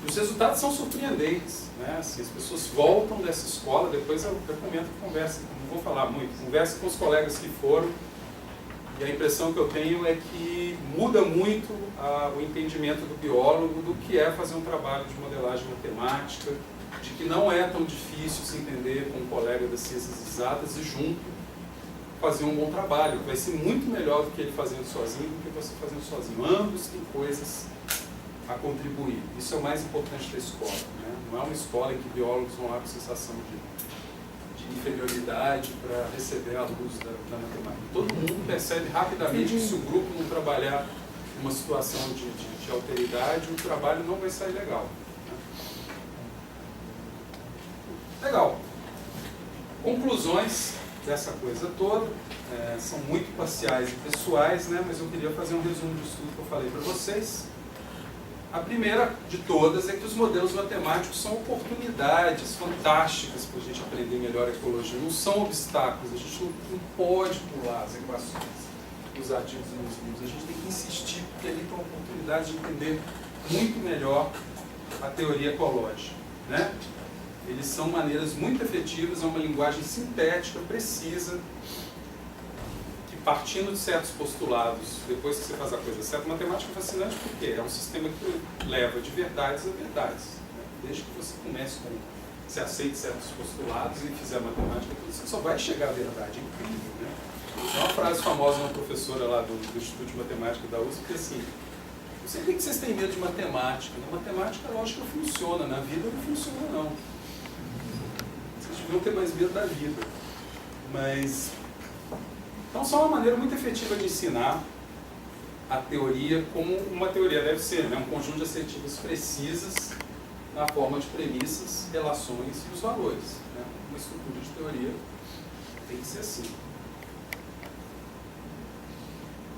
Os resultados são surpreendentes, né? Assim, as pessoas voltam dessa escola, depois eu recomendo que conversem, não vou falar muito, conversem com os colegas que foram, e a impressão que eu tenho é que muda muito o entendimento do biólogo do que é fazer um trabalho de modelagem matemática, de que não é tão difícil se entender com um colega das ciências exatas e junto fazer um bom trabalho. Vai ser muito melhor do que ele fazendo sozinho do que você fazendo sozinho. Ambos têm coisas a contribuir. Isso é o mais importante da escola, né? Não é uma escola em que biólogos vão lá com sensação de inferioridade para receber a luz da matemática. Todo mundo percebe rapidamente que se o grupo não trabalhar uma situação de alteridade, o trabalho não vai sair legal, né? Legal. Conclusões dessa coisa toda, são muito parciais e pessoais, né? Mas eu queria fazer um resumo disso tudo que eu falei para vocês. A primeira de todas é que os modelos matemáticos são oportunidades fantásticas para a gente aprender melhor a ecologia, não são obstáculos. A gente não pode pular as equações, os artigos e os livros, a gente tem que insistir, porque ali tem uma oportunidade de entender muito melhor a teoria ecológica, né? Eles são maneiras muito efetivas, é uma linguagem sintética, precisa, que partindo de certos postulados, depois que você faz a coisa certa, matemática é fascinante porque é um sistema que leva de verdades a verdades, né? Desde que você comece com, você aceite certos postulados e fizer matemática, você só vai chegar à verdade, é incrível, né? Tem uma frase famosa de uma professora lá do Instituto de Matemática da USP, que é assim: não sei por que vocês têm medo de matemática, na matemática a lógica funciona, na vida não funciona não. Vocês deviam ter mais medo da vida. Mas, então, só uma maneira muito efetiva de ensinar a teoria como uma teoria deve ser, né? Um conjunto de assertivas precisas na forma de premissas, relações e os valores, né? Uma estrutura de teoria tem que ser assim.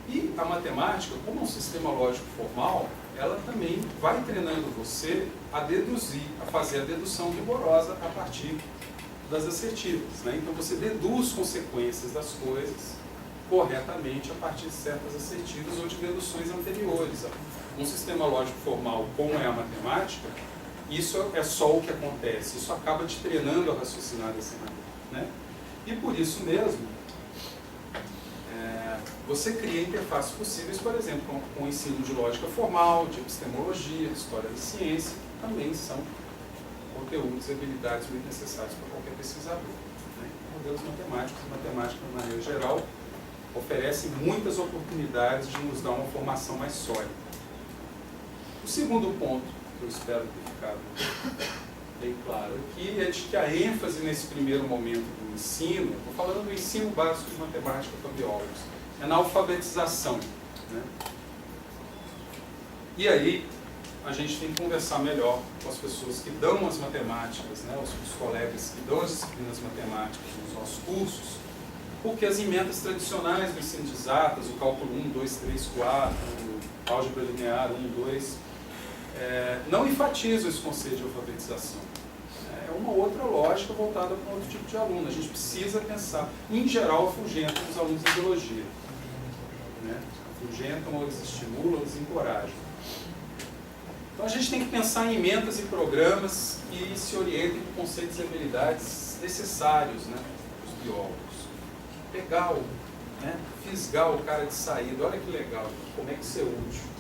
E a matemática, como um sistema lógico formal, ela também vai treinando você a deduzir, a fazer a dedução rigorosa a partir das assertivas, né? Então você deduz consequências das coisas corretamente a partir de certas assertivas ou de deduções anteriores. Um sistema lógico formal, como é a matemática, isso é só o que acontece, isso acaba te treinando a raciocinar dessa maneira, né? E por isso mesmo, você cria interfaces possíveis, por exemplo, com o ensino de lógica formal, de epistemologia, de história da ciência, que também são conteúdos e habilidades muito necessários para qualquer pesquisador, né? Modelos matemáticos e matemática, de maneira geral, oferecem muitas oportunidades de nos dar uma formação mais sólida. O segundo ponto, que eu espero ter ficado bem claro aqui, é de que a ênfase nesse primeiro momento do ensino, estou falando do ensino básico de matemática para biólogos, é na alfabetização, né? E aí, a gente tem que conversar melhor com as pessoas que dão as matemáticas, né, os colegas que dão as disciplinas matemáticas nos nossos cursos, porque as emendas tradicionais do ensino de exatas, o cálculo 1, 2, 3, 4, o álgebra linear 1, 2, não enfatizam esse conceito de alfabetização. É uma outra lógica voltada para um outro tipo de aluno. A gente precisa pensar, em geral, afugentam os alunos de biologia, né? Afugentam, ou eles estimulam, ou eles encorajam. Então a gente tem que pensar em emendas e programas que se orientem com conceitos e habilidades necessários, né, para os biólogos. Pegar né, fisgar o cara de saída, olha que legal, como é que isso é útil.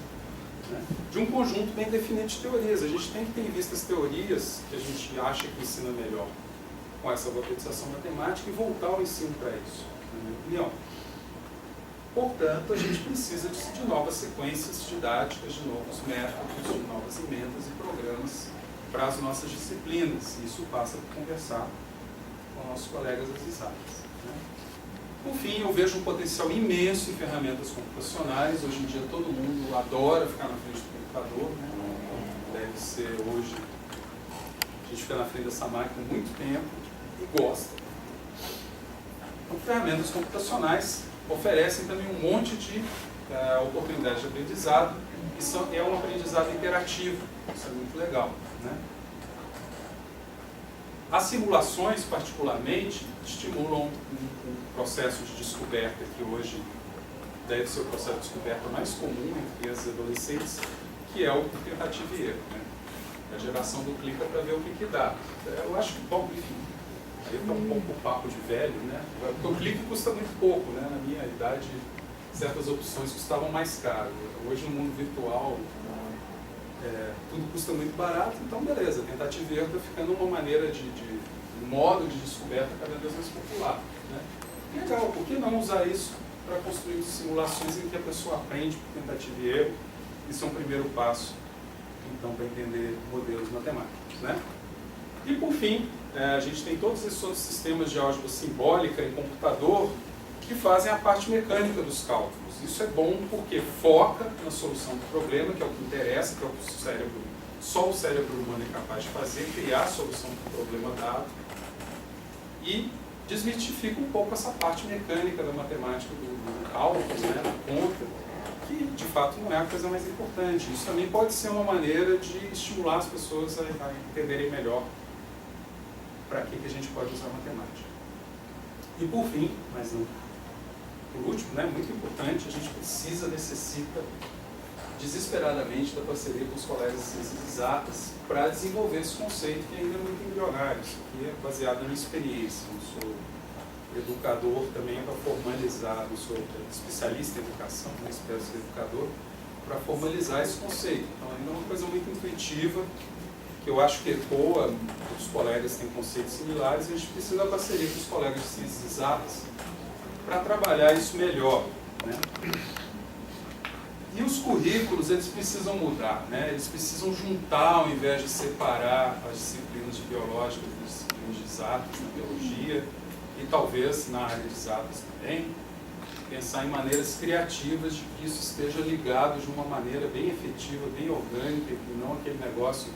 Né? De um conjunto bem definido de teorias. A gente tem que ter em vista as teorias que a gente acha que ensina melhor com essa alfabetização matemática e voltar ao ensino para isso, na minha opinião. Portanto, a gente precisa de novas sequências didáticas, de novos métodos, de novas emendas e programas para as nossas disciplinas. E isso passa por conversar com nossos colegas das exatas, né? Por fim, eu vejo um potencial imenso em ferramentas computacionais. Hoje em dia todo mundo adora ficar na frente do computador, né? Deve ser hoje, a gente fica na frente dessa máquina há muito tempo e gosta. Então, ferramentas computacionais oferecem também um monte de oportunidades de aprendizado, e é um aprendizado interativo, isso é muito legal, né? As simulações, particularmente, estimulam um processo de descoberta que hoje deve ser o processo de descoberta mais comum entre crianças e adolescentes, que é o tentativa e erro, né? A geração do clica para ver o que dá. Eu acho que, bom, enfim, aí está um pouco o papo de velho, né? Porque o clique custa muito pouco, né? Na minha idade, certas opções custavam mais caro. Hoje, no mundo virtual, tudo custa muito barato, então beleza, tentativa e erro está ficando uma maneira um modo de descoberta cada vez mais popular, né? Legal, por que não usar isso para construir simulações em que a pessoa aprende por tentativa e erro? Isso é um primeiro passo, então, para entender modelos matemáticos, né? E por fim, a gente tem todos esses outros sistemas de álgebra simbólica e computador que fazem a parte mecânica dos cálculos. Isso é bom porque foca na solução do problema, que é o que interessa, que é o que só o cérebro humano é capaz de fazer, criar a solução do problema dado, e desmistifica um pouco essa parte mecânica da matemática do cálculo, né, da conta, que de fato não é a coisa mais importante. Isso também pode ser uma maneira de estimular as pessoas a entenderem melhor para que a gente pode usar matemática. E por fim, mas não por último, né, muito importante, a gente necessita desesperadamente da parceria com os colegas de ciências exatas para desenvolver esse conceito que ainda é muito embrionário, que é baseado na minha experiência. Eu sou educador também para formalizar, eu sou especialista em educação, né, espero ser educador, para formalizar esse conceito. Então ainda é uma coisa muito intuitiva, que eu acho que ecoa, os colegas têm conceitos similares, e a gente precisa da parceria com os colegas de ciências exatas para trabalhar isso melhor, né? E os currículos, eles precisam mudar, né? Eles precisam juntar, ao invés de separar as disciplinas de biológica das disciplinas de exatas na biologia, e talvez na área de exatas também, pensar em maneiras criativas de que isso esteja ligado de uma maneira bem efetiva, bem orgânica, e não aquele negócio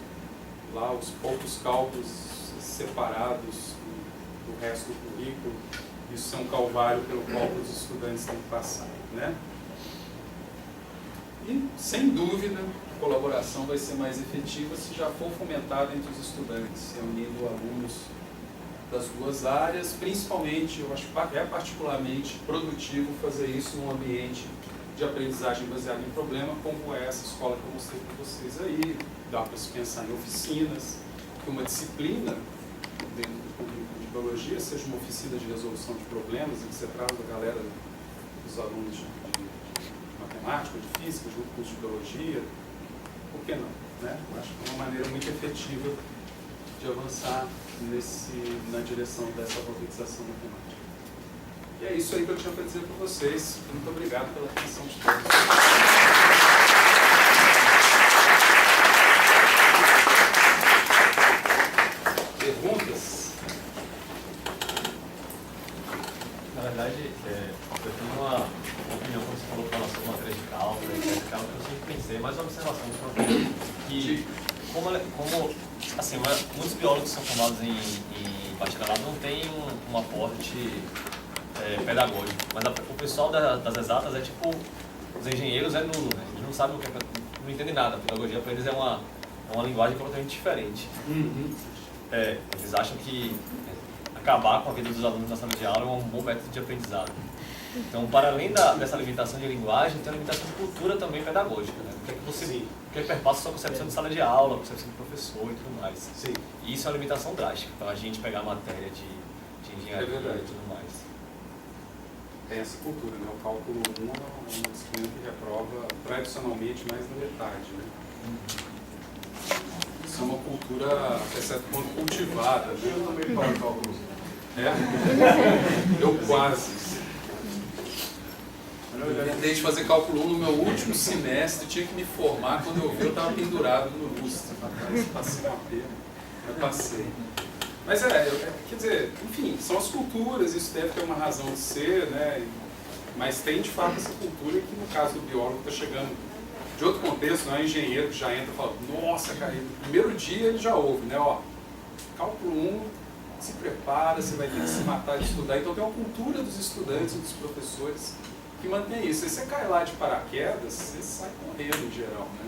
lá, os poucos cálculos separados do resto do currículo. Isso é um calvário pelo qual os estudantes têm que passar, né? E, sem dúvida, a colaboração vai ser mais efetiva se já for fomentada entre os estudantes, reunindo alunos das duas áreas, principalmente, eu acho que é particularmente produtivo fazer isso num ambiente de aprendizagem baseada em problema, como é essa escola que eu mostrei para vocês aí. Dá para se pensar em oficinas, que uma disciplina dentro do currículo de biologia seja uma oficina de resolução de problemas, em que você traz a galera dos alunos de matemática, de física, junto com os de biologia. Por que não? Né? Eu acho que é uma maneira muito efetiva de avançar na direção dessa alfabetização matemática. E é isso aí que eu tinha para dizer para vocês. Muito obrigado pela atenção de todos. Perguntas? Na verdade, eu tenho uma opinião, quando você falou para nós sobre matéria de cálculo, etc. Que eu sempre pensei, mais uma observação do problema, que como assim, muitos biólogos são formados em bacharelado não tem um aporte pedagógico, mas o pessoal das exatas é tipo, os engenheiros é nulo, né? Eles não sabem o que não entendem nada, a pedagogia para eles é uma linguagem completamente diferente. Eles acham que acabar com a vida dos alunos na sala de aula é um bom método de aprendizado. Então, para além dessa limitação de linguagem, tem a limitação de cultura também pedagógica, né? O que perpassa a sua concepção de sala de aula, a concepção de professor e tudo mais. Sim. E isso é uma limitação drástica para a gente pegar a matéria de engenharia e tudo mais. Tem essa cultura, né? O cálculo 1 é uma disciplina que reprova tradicionalmente mais na metade, né? Isso é uma cultura, até certo ponto, cultivada, né? Eu também paro o cálculo. Eu quase. Eu tentei de fazer cálculo 1 no meu último semestre, tinha que me formar, quando eu vi eu estava pendurado no lustre. Passei uma pena, eu passei. Mas quer dizer, enfim, são as culturas, isso deve ter uma razão de ser, né? Mas tem de fato essa cultura que no caso do biólogo está chegando de outro contexto, não é engenheiro que já entra e fala, nossa, cara, no primeiro dia ele já ouve, né? Ó, cálculo 1, se prepara, você vai ter que se matar de estudar. Então tem uma cultura dos estudantes e dos professores que mantém isso. Se você cai lá de paraquedas, você sai correndo em geral, né?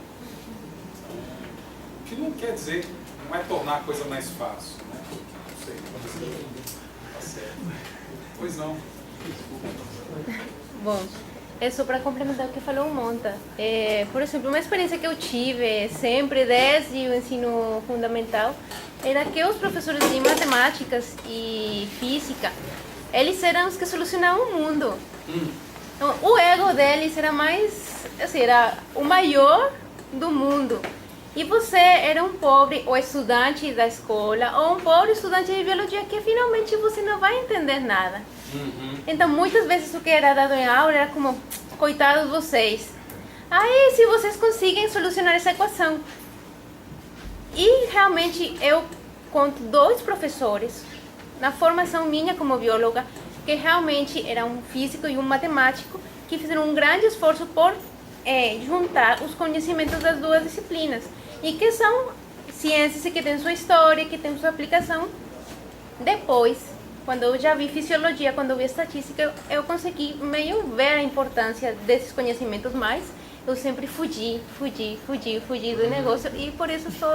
Então, o que não quer dizer que não vai tornar a coisa mais fácil, né? Não sei, tá certo. Pois não. Bom, é só para complementar o que falou o Monta. Por exemplo, uma experiência que eu tive sempre desde o ensino fundamental era que os professores de matemáticas e física, eles eram os que solucionavam o mundo. Então, o ego deles era era o maior do mundo. E você era um pobre ou estudante da escola, ou um pobre estudante de biologia que finalmente você não vai entender nada. Então, muitas vezes o que era dado em aula era como, coitados vocês. Aí, se vocês conseguem solucionar essa equação. E realmente eu conto 2 professores, na formação minha como bióloga, que realmente era um físico e um matemático, que fizeram um grande esforço por juntar os conhecimentos das 2 disciplinas. E que são ciências que têm sua história, que têm sua aplicação. Depois, quando eu já vi fisiologia, quando eu vi estatística, eu consegui meio ver a importância desses conhecimentos, mas eu sempre fugi do negócio, e por isso estou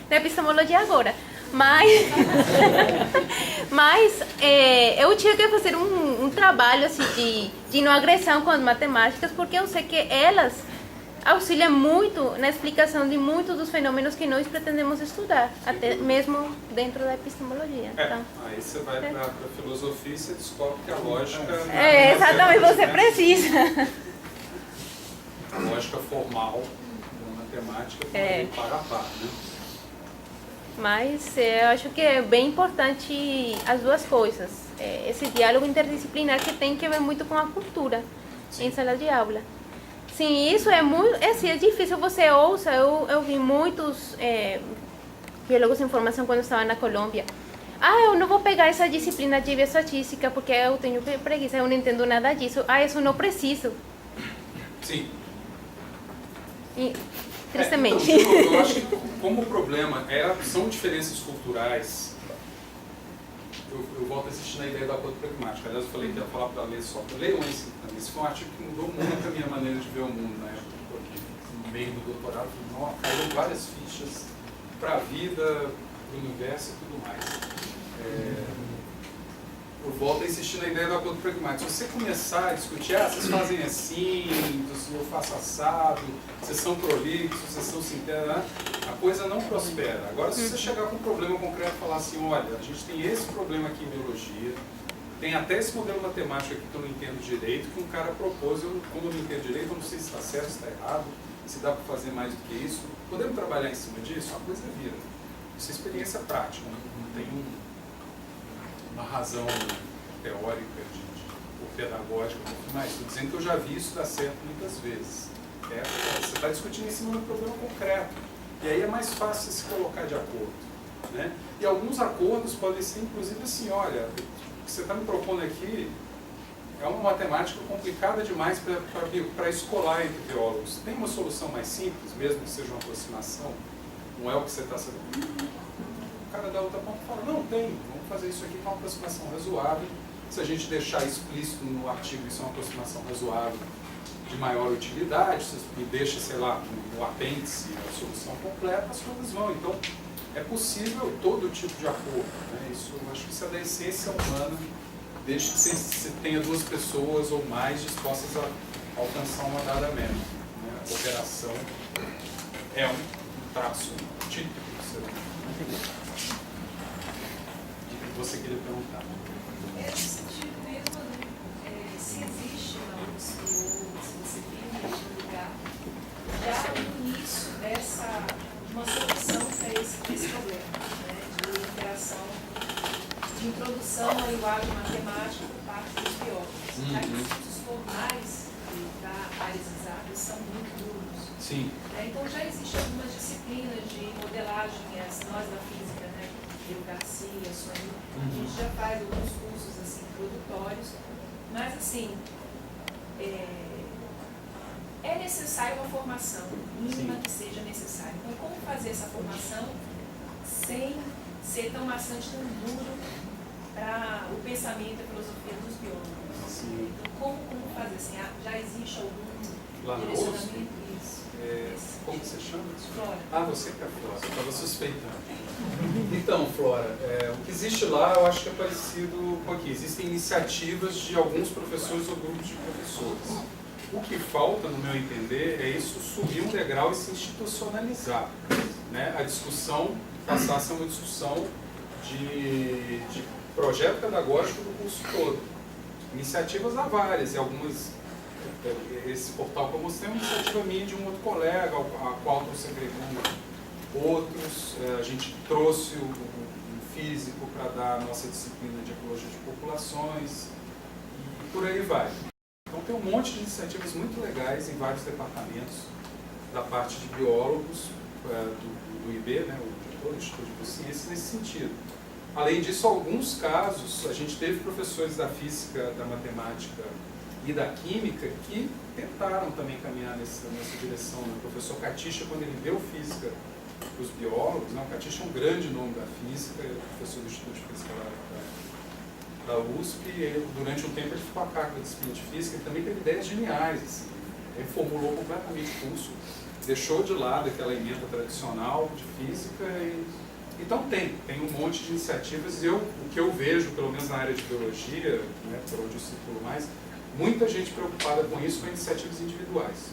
na epistemologia agora. Mas eu tinha que fazer um trabalho assim, de não agressão com as matemáticas, porque eu sei que elas auxiliam muito na explicação de muitos dos fenômenos que nós pretendemos estudar, até mesmo dentro da epistemologia. Então, aí você vai para a filosofia e você descobre que a lógica... exatamente, você precisa. A lógica formal da matemática também para a par, né? Mas eu acho que é bem importante as 2 coisas. Esse diálogo interdisciplinar que tem que ver muito com a cultura. Sim. Em sala de aula. Sim, isso é muito... é difícil, você ouça. Eu vi muitos biólogos em formação quando eu estava na Colômbia. Eu não vou pegar essa disciplina de bioestatística porque eu tenho preguiça, eu não entendo nada disso. Isso não preciso. Sim. Tristemente. Então, eu acho que como o problema são diferenças culturais, eu volto a insistir na ideia do acordo pragmático. Aliás, eu falei que ia falar para ler só. Leiam esse também. Esse foi um artigo que mudou muito a minha maneira de ver o mundo na época que eu estou aqui. No meio do doutorado, caíram várias fichas para a vida, para o universo e tudo mais. volto a insistir na ideia do acordo pragmático. Se você começar a discutir, vocês fazem assim, eu faço assado, vocês são prolixos, vocês são sintéticos, a coisa não prospera. Agora, se você chegar com um problema concreto e falar assim, olha, a gente tem esse problema aqui em biologia, tem até esse modelo matemático aqui que eu não entendo direito, que um cara propôs, como eu não entendo direito, eu não sei se está certo, se está errado, se dá para fazer mais do que isso. Podemos trabalhar em cima disso? A coisa vira. Isso é experiência prática, não tem uma razão teórica ou pedagógica, mas estou dizendo que eu já vi isso dar certo muitas vezes. Você está discutindo em cima de um problema concreto, e aí é mais fácil se colocar de acordo, né? E alguns acordos podem ser, inclusive, assim, olha, o que você está me propondo aqui é uma matemática complicada demais para escolar entre biólogos. Tem uma solução mais simples, mesmo que seja uma aproximação? Não é o que você está sabendo. O cara da outra ponta fala, não, tem, vamos fazer isso aqui com uma aproximação razoável. Se a gente deixar explícito no artigo, isso é uma aproximação razoável de maior utilidade, se me deixa, sei lá, no apêndice a solução completa, as coisas vão. Então, é possível todo tipo de acordo, né? Isso, eu acho que isso é da essência humana, desde que você tenha duas pessoas ou mais dispostas a alcançar uma dada meta, né? A cooperação é um traço típico do ser humano. Você queria perguntar? É nesse sentido mesmo, né? Se existe na USP ou se você vive em algum lugar, já no início uma solução para esse problema, né? De interação, de introdução à linguagem matemática por parte dos biólogos. Já que os cursos formais da áreas exatas são muito duros. Sim. Então já existem algumas disciplinas de modelagem, nós da física, né? Eu, Garcia, Sonia, a gente já faz alguns cursos assim, introdutórios, mas assim, é necessária uma formação, mínima que seja necessária. Então, como fazer essa formação sem ser tão maçante, tão duro para o pensamento e a filosofia dos biólogos? Sim. Então, como fazer assim? Já existe algum Lá na direcionamento? Como você chama? Flora. Você que é a Flora, eu estava suspeitando. Então, Flora, o que existe lá eu acho que é parecido com aqui. Existem iniciativas de alguns professores ou grupos de professores. O que falta, no meu entender, é isso subir um degrau e se institucionalizar, né? A discussão passar a ser uma discussão de projeto pedagógico do curso todo. Iniciativas há várias, e algumas, esse portal que eu mostrei é uma iniciativa minha de um outro colega, a qual trouxe outros. A gente trouxe um físico para dar a nossa disciplina de ecologia de populações, e por aí vai. Então tem um monte de iniciativas muito legais em vários departamentos, da parte de biólogos, do IB, né, o Instituto de Ciências, nesse sentido. Além disso, alguns casos, a gente teve professores da física, da matemática e da química que tentaram também caminhar nessa direção. O professor Catixa, quando ele deu física para os biólogos, o Catixa é um grande nome da física, é professor do Instituto de Física da USP, e durante um tempo ele ficou a cargo da disciplina de física, ele também teve ideias geniais, assim. Ele formulou completamente o curso, deixou de lado aquela emenda tradicional de física então tem um monte de iniciativas, e o que eu vejo, pelo menos na área de biologia, né, por onde eu circulo mais, muita gente preocupada com isso, com iniciativas individuais.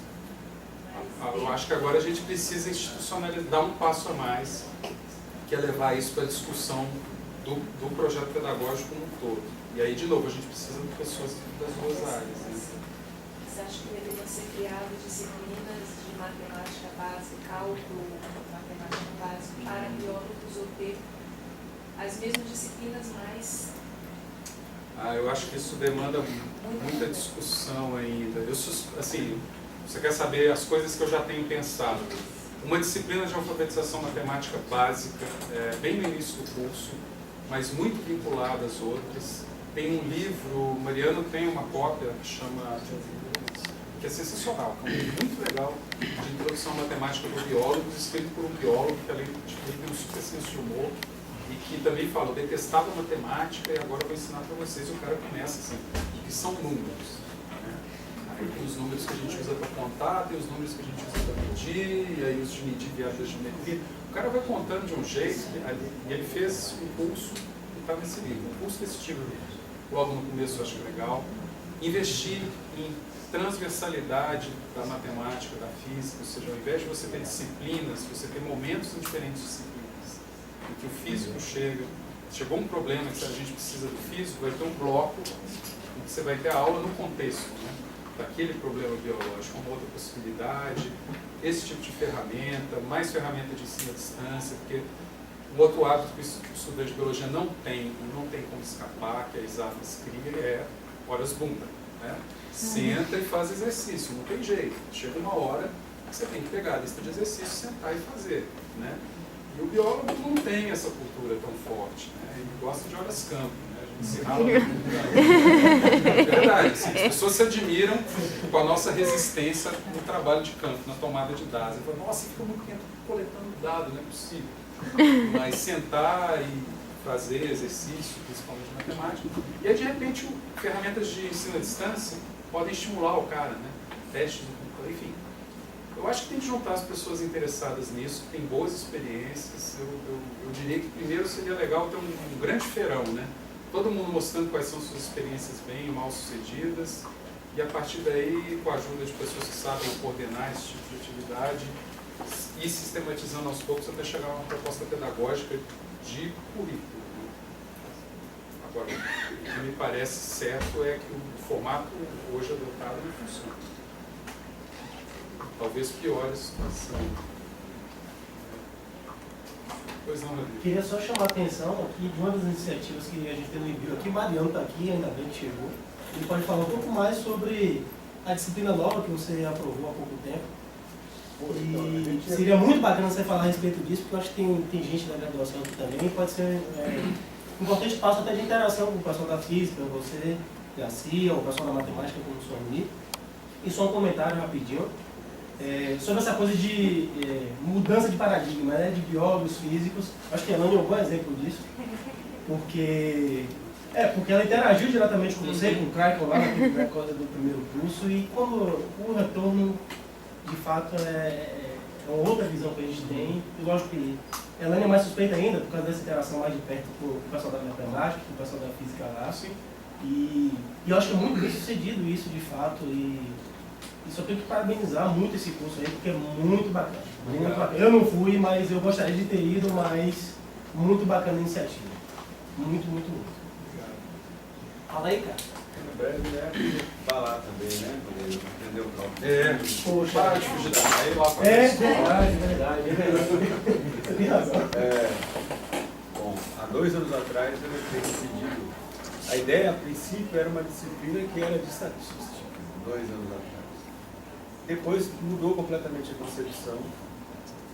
Eu acho que agora a gente precisa institucionalizar, dar um passo a mais, que é levar isso para a discussão do projeto pedagógico como um todo. E aí, de novo, a gente precisa de pessoas das duas áreas. Né? Você acha que deveriam ser criadas disciplinas de matemática básica, cálculo, matemática básica, para biólogos, ou ter as mesmas disciplinas mais... Eu acho que isso demanda muita discussão ainda. Assim, você quer saber as coisas que eu já tenho pensado. Uma disciplina de alfabetização matemática básica, bem no início do curso, mas muito vinculada às outras. Tem um livro, Mariano tem uma cópia que chama, que é sensacional, é um livro muito legal de introdução à matemática para biólogos, escrito por um biólogo que além de ele tem um super senso de humor e que também fala, eu detestava matemática e agora eu vou ensinar para vocês. E o cara começa assim, que são números. Né? Aí tem os números que a gente usa para contar, tem os números que a gente usa para medir, e aí os de medir vieram da geometria. O cara vai contando de um jeito, e ele fez um curso, e está nesse livro, um curso desse tipo. logo no começo eu acho legal. Investir em transversalidade da matemática, da física, ou seja, ao invés de você ter disciplinas, você ter momentos em diferentes disciplinas, em que o físico chegou um problema que a gente precisa do físico, vai ter um bloco em que você vai ter a aula no contexto, né, daquele problema biológico, uma outra possibilidade, esse tipo de ferramenta, mais ferramenta de ensino à distância, porque um outro hábito que o estudante de biologia não tem como escapar, que a exatas cria, é horas bunda, né? Senta e faz exercício, não tem jeito. Chega uma hora que você tem que pegar a lista de exercícios, sentar e fazer, né? E o biólogo não tem essa cultura tão forte, né? Ele gosta de horas campo, né? A gente se rala. É verdade, assim, as pessoas se admiram com a nossa resistência no trabalho de campo, na tomada de dados. Falam, nossa, fica muito tempo coletando dados, não é possível. Mas sentar e fazer exercício, principalmente matemática, e aí de repente ferramentas de ensino à distância podem estimular o cara, né? Testes, enfim. Eu acho que tem que juntar as pessoas interessadas nisso, que têm boas experiências. Eu diria que primeiro seria legal ter um grande feirão, né? Todo mundo mostrando quais são suas experiências bem e mal sucedidas, e a partir daí, com a ajuda de pessoas que sabem coordenar esse tipo de atividade, e sistematizando aos poucos até chegar a uma proposta pedagógica de currículo. Né? Agora, o que me parece certo é que o formato hoje adotado não funciona. Talvez piore a situação. Pois não, Rodrigo. Queria só chamar a atenção aqui de uma das iniciativas que a gente tem no envio aqui. Mariano está aqui, ainda bem que chegou. Ele pode falar um pouco mais sobre a disciplina nova que você aprovou há pouco tempo. E seria muito bacana você falar a respeito disso, porque eu acho que tem gente da graduação aqui também, pode ser um importante passo até de interação com o pessoal da física, você, Garcia, ou o pessoal da matemática, como o senhor Nito. E só um comentário rapidinho sobre essa coisa de mudança de paradigma, né, de biólogos, físicos. Acho que a Elane é um bom exemplo disso, porque ela interagiu diretamente com você, com o Craig, lá na coisa do primeiro curso, e quando o retorno de fato é uma outra visão que a gente tem. E lógico que ela é mais suspeita ainda por causa dessa interação mais de perto com o pessoal da matemática, com o pessoal da física lá. E eu acho que é muito bem sucedido isso de fato. E só tenho que parabenizar muito esse curso aí, porque é muito bacana. Muito bacana. Eu não fui, mas eu gostaria de ter ido, mas muito bacana a iniciativa. Muito, muito, muito. Obrigado. Fala aí, cara. Em breve, né? Falar também, né? Poder entender o próprio. Poxa, Para de fugir da aí lá para verdade. Você tem razão. Bom, há 2 anos atrás eu decidido. A ideia, a princípio, era uma disciplina que era de estatística, 2 anos atrás. Depois mudou completamente a concepção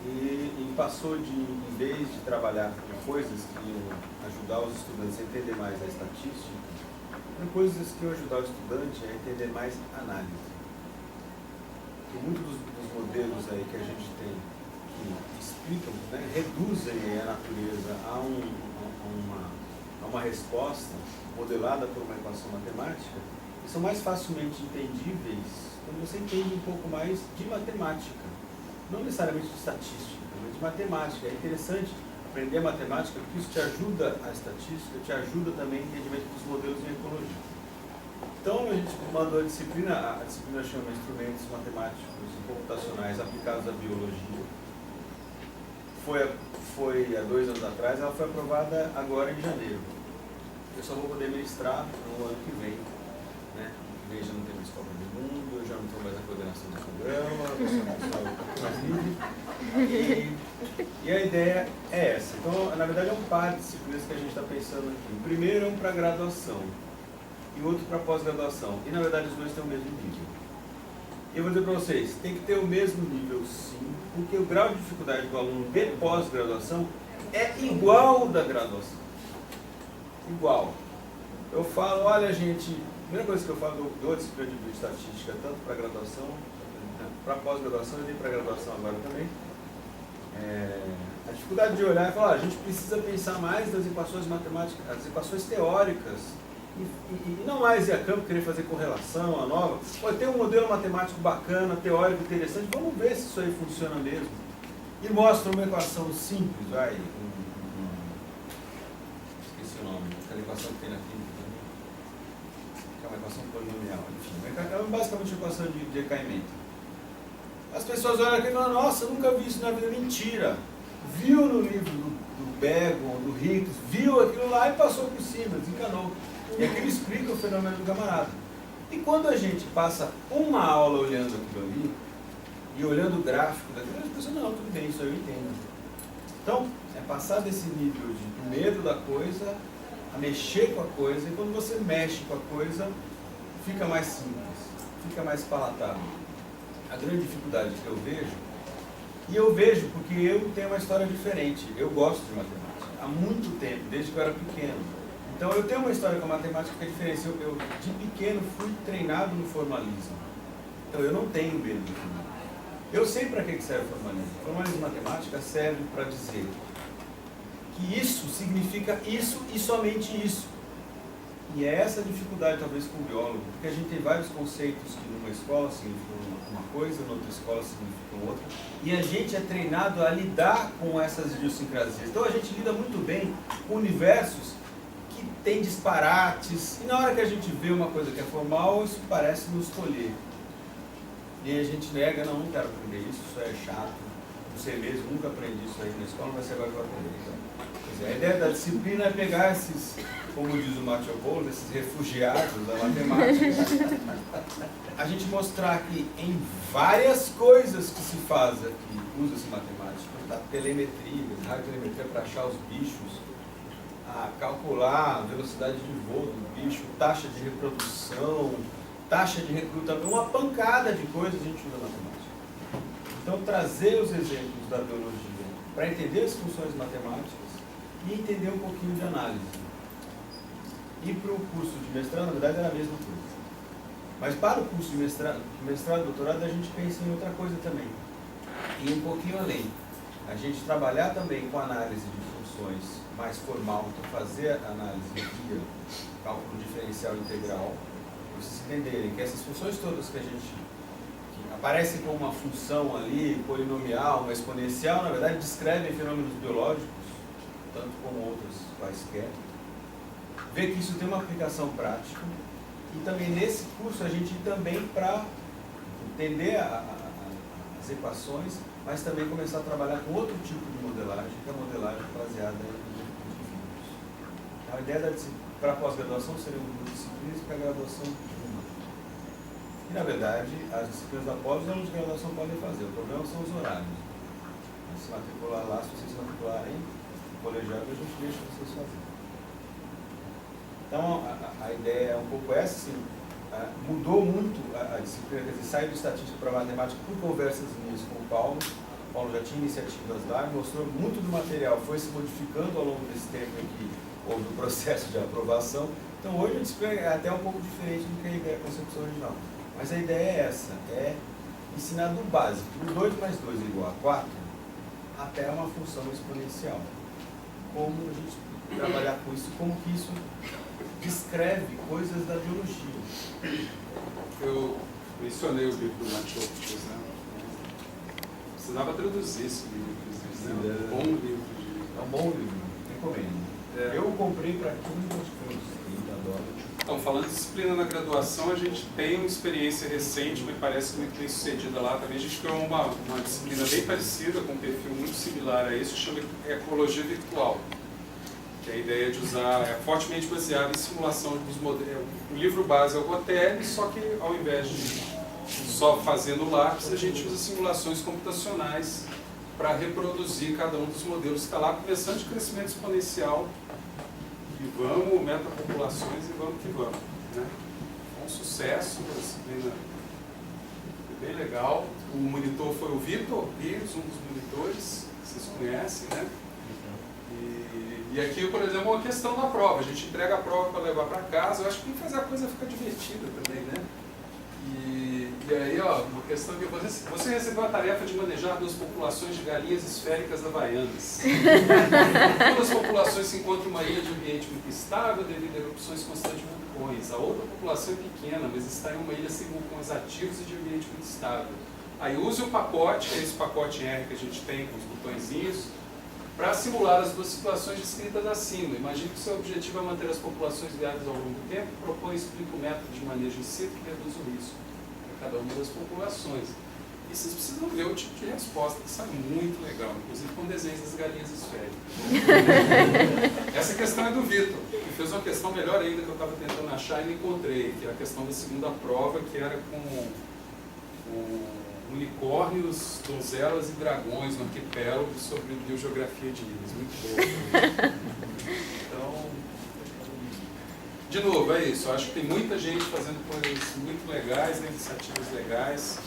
e passou de, em vez de trabalhar com coisas que iam ajudar os estudantes a entender mais a estatística, coisas que iam ajudar o estudante a entender mais análise. E muitos dos modelos aí que a gente tem que explicam, né, reduzem a natureza a uma resposta modelada por uma equação matemática, e são mais facilmente entendíveis quando você entende um pouco mais de matemática, não necessariamente de estatística, mas de matemática. É interessante aprender matemática, porque isso te ajuda a estatística, te ajuda também o entendimento dos modelos em ecologia. Então a gente mandou a disciplina chama Instrumentos Matemáticos e Computacionais Aplicados à Biologia. Foi há 2 anos atrás, ela foi aprovada agora em janeiro. Eu só vou poder ministrar no ano que vem, né? No ano que vem já não tem mais Copa do Mundo, eu já não estou mais na coordenação do programa, e a ideia é essa. Então, na verdade, é um par de disciplinas que a gente está pensando aqui. O primeiro é um para graduação e o outro para pós-graduação. E, na verdade, os dois têm o mesmo nível. E eu vou dizer para vocês, tem que ter o mesmo nível, sim, porque o grau de dificuldade do aluno de pós-graduação é igual ao da graduação. Igual. Eu falo, olha, gente, a primeira coisa que eu falo, dou a disciplina de estatística, tanto para graduação, para pós-graduação e para graduação agora também. A dificuldade de olhar e falar, a gente precisa pensar mais nas equações matemáticas, as equações teóricas, e não mais ir a campo querer fazer correlação, a nova. Pode ter um modelo matemático bacana, teórico, interessante, vamos ver se isso aí funciona mesmo. E mostra uma equação simples, esqueci o nome, aquela equação que tem na química também. uma equação polinomial, enfim, é basicamente uma equação de decaimento. As pessoas olham aqui e falam, nossa, eu nunca vi isso na vida. Mentira! Viu no livro do Begon, do Hicks, viu aquilo lá e passou por cima, desencanou. E aquilo explica o fenômeno do camarada. E quando a gente passa uma aula olhando aquilo ali, e olhando o gráfico daquilo, as pessoas, não, tudo bem, isso aí eu entendo. Então, é passar desse nível de medo da coisa, a mexer com a coisa, e quando você mexe com a coisa, fica mais simples, fica mais palatável. A grande dificuldade que eu vejo, e eu vejo porque eu tenho uma história diferente, eu gosto de matemática, há muito tempo, desde que eu era pequeno. Então eu tenho uma história com a matemática que é diferente, eu de pequeno fui treinado no formalismo, então eu não tenho medo do formalismo. Eu sei para que serve o formalismo. O formalismo matemática serve para dizer que isso significa isso e somente isso. E é essa a dificuldade, talvez, com o biólogo, porque a gente tem vários conceitos que numa escola significam uma coisa, noutra escola significam outra, e a gente é treinado a lidar com essas idiosincrasias. Então a gente lida muito bem com universos que têm disparates, e na hora que a gente vê uma coisa que é formal, isso parece nos tolher. E a gente nega, não quero aprender isso, isso é chato, não sei mesmo, nunca aprendi isso aí na escola, não vai ser agora que eu vou aprender. Então, quer dizer, a ideia da disciplina é pegar esses, como diz o Mathieu Boulos, esses refugiados da matemática, a gente mostrar que em várias coisas que se faz aqui, usa-se matemática, da telemetria, radiotelemetria para achar os bichos, a calcular a velocidade de voo do bicho, taxa de reprodução, taxa de recrutamento, uma pancada de coisas a gente usa matemática. Então, trazer os exemplos da biologia para entender as funções matemáticas e entender um pouquinho de análise. E para o curso de mestrado, na verdade, era a mesma coisa. Mas para o curso de mestrado e doutorado, a gente pensa em outra coisa também. E um pouquinho além. A gente trabalhar também com análise de funções mais formal, então fazer análise via cálculo diferencial integral, para vocês entenderem que essas funções todas que aparecem como uma função ali, polinomial, uma exponencial, na verdade descrevem fenômenos biológicos, tanto como outros quaisquer. Ver que isso tem uma aplicação prática. E também nesse curso a gente também para entender as equações, mas também começar a trabalhar com outro tipo de modelagem, que é a modelagem baseada em indivíduos. A ideia para a pós-graduação seriam duas disciplinas e para a graduação uma. E na verdade, as disciplinas da pós os alunos de graduação podem fazer, o problema são os horários. Mas se matricular lá, se vocês se matricularem no colegiado, a gente deixa vocês fazerem. Então, a ideia é um pouco essa, assim, mudou muito a disciplina, quer dizer, sai do estatístico para a matemática por conversas minhas com o Paulo. O Paulo já tinha iniciativas lá, mostrou muito do material, foi se modificando ao longo desse tempo em que houve o processo de aprovação. Então, hoje a disciplina é até um pouco diferente do que a ideia, a concepção original. Mas a ideia é essa, é ensinar do básico, do 2 mais 2 é igual a 4, até uma função exponencial. Como a gente trabalhar com isso, como que isso descreve coisas da biologia. Eu mencionei o livro do Mathieu, por exemplo. Precisava traduzir esse livro, inclusive, né? É um bom livro. É um bom livro, recomendo. Eu comprei para 15 $30. Então, falando de disciplina na graduação, a gente tem uma experiência recente, me parece muito bem sucedida lá também. A gente criou uma disciplina bem parecida, com um perfil muito similar a esse, chama Ecologia Virtual. Que a ideia de usar é fortemente baseada em simulação dos modelos. O livro base é o GOTEL, só que ao invés de só fazer no lápis, a gente usa simulações computacionais para reproduzir cada um dos modelos que está lá, começando de crescimento exponencial, e vamos, metapopulações e vamos que vamos. Né? Um sucesso, uma disciplina bem legal. O monitor foi o Vitor Rios, um dos monitores, que vocês conhecem, né? E aqui, por exemplo, uma questão da prova. A gente entrega a prova para levar para casa. Eu acho que tem que fazer a coisa ficar divertida também, né? E aí, ó, uma questão que você recebeu a tarefa de manejar 2 populações de galinhas esféricas havaianas. Uma das populações se encontra em uma ilha de ambiente muito instável devido a erupções constantes de vulcões. A outra população é pequena, mas está em uma ilha sem vulcões ativos e de ambiente muito estável. Aí use o pacote, que é esse pacote R que a gente tem com os botõezinhos, para simular as duas situações descritas acima. Imagine que o seu objetivo é manter as populações viáveis ao longo do tempo, propõe e explica o método de manejo in situ que reduz o risco para cada uma das populações. E vocês precisam ver o tipo de resposta, que sai muito legal, inclusive com desenhos das galinhas esféricas. Essa questão é do Vitor, que fez uma questão melhor ainda que eu estava tentando achar e não encontrei, que é a questão da segunda prova, que era com unicórnios, donzelas e dragões no arquipélago sobre biogeografia de ilhas. Muito boa. Então, de novo, é isso. Eu acho que tem muita gente fazendo coisas muito legais, né, iniciativas legais.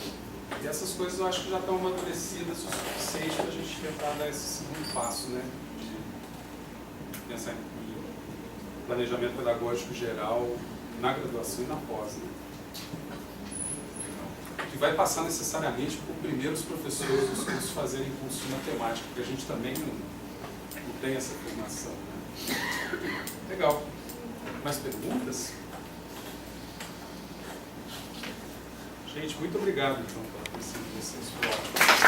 E essas coisas eu acho que já estão amadurecidas o suficiente para a gente tentar dar esse segundo passo, né, de pensar em planejamento pedagógico geral na graduação e na pós. Né. Que vai passar necessariamente por primeiro os professores dos cursos fazerem curso de matemática, porque a gente também não tem essa formação. Né. Legal. Mais perguntas? Gente, muito obrigado então pela presença de vocês.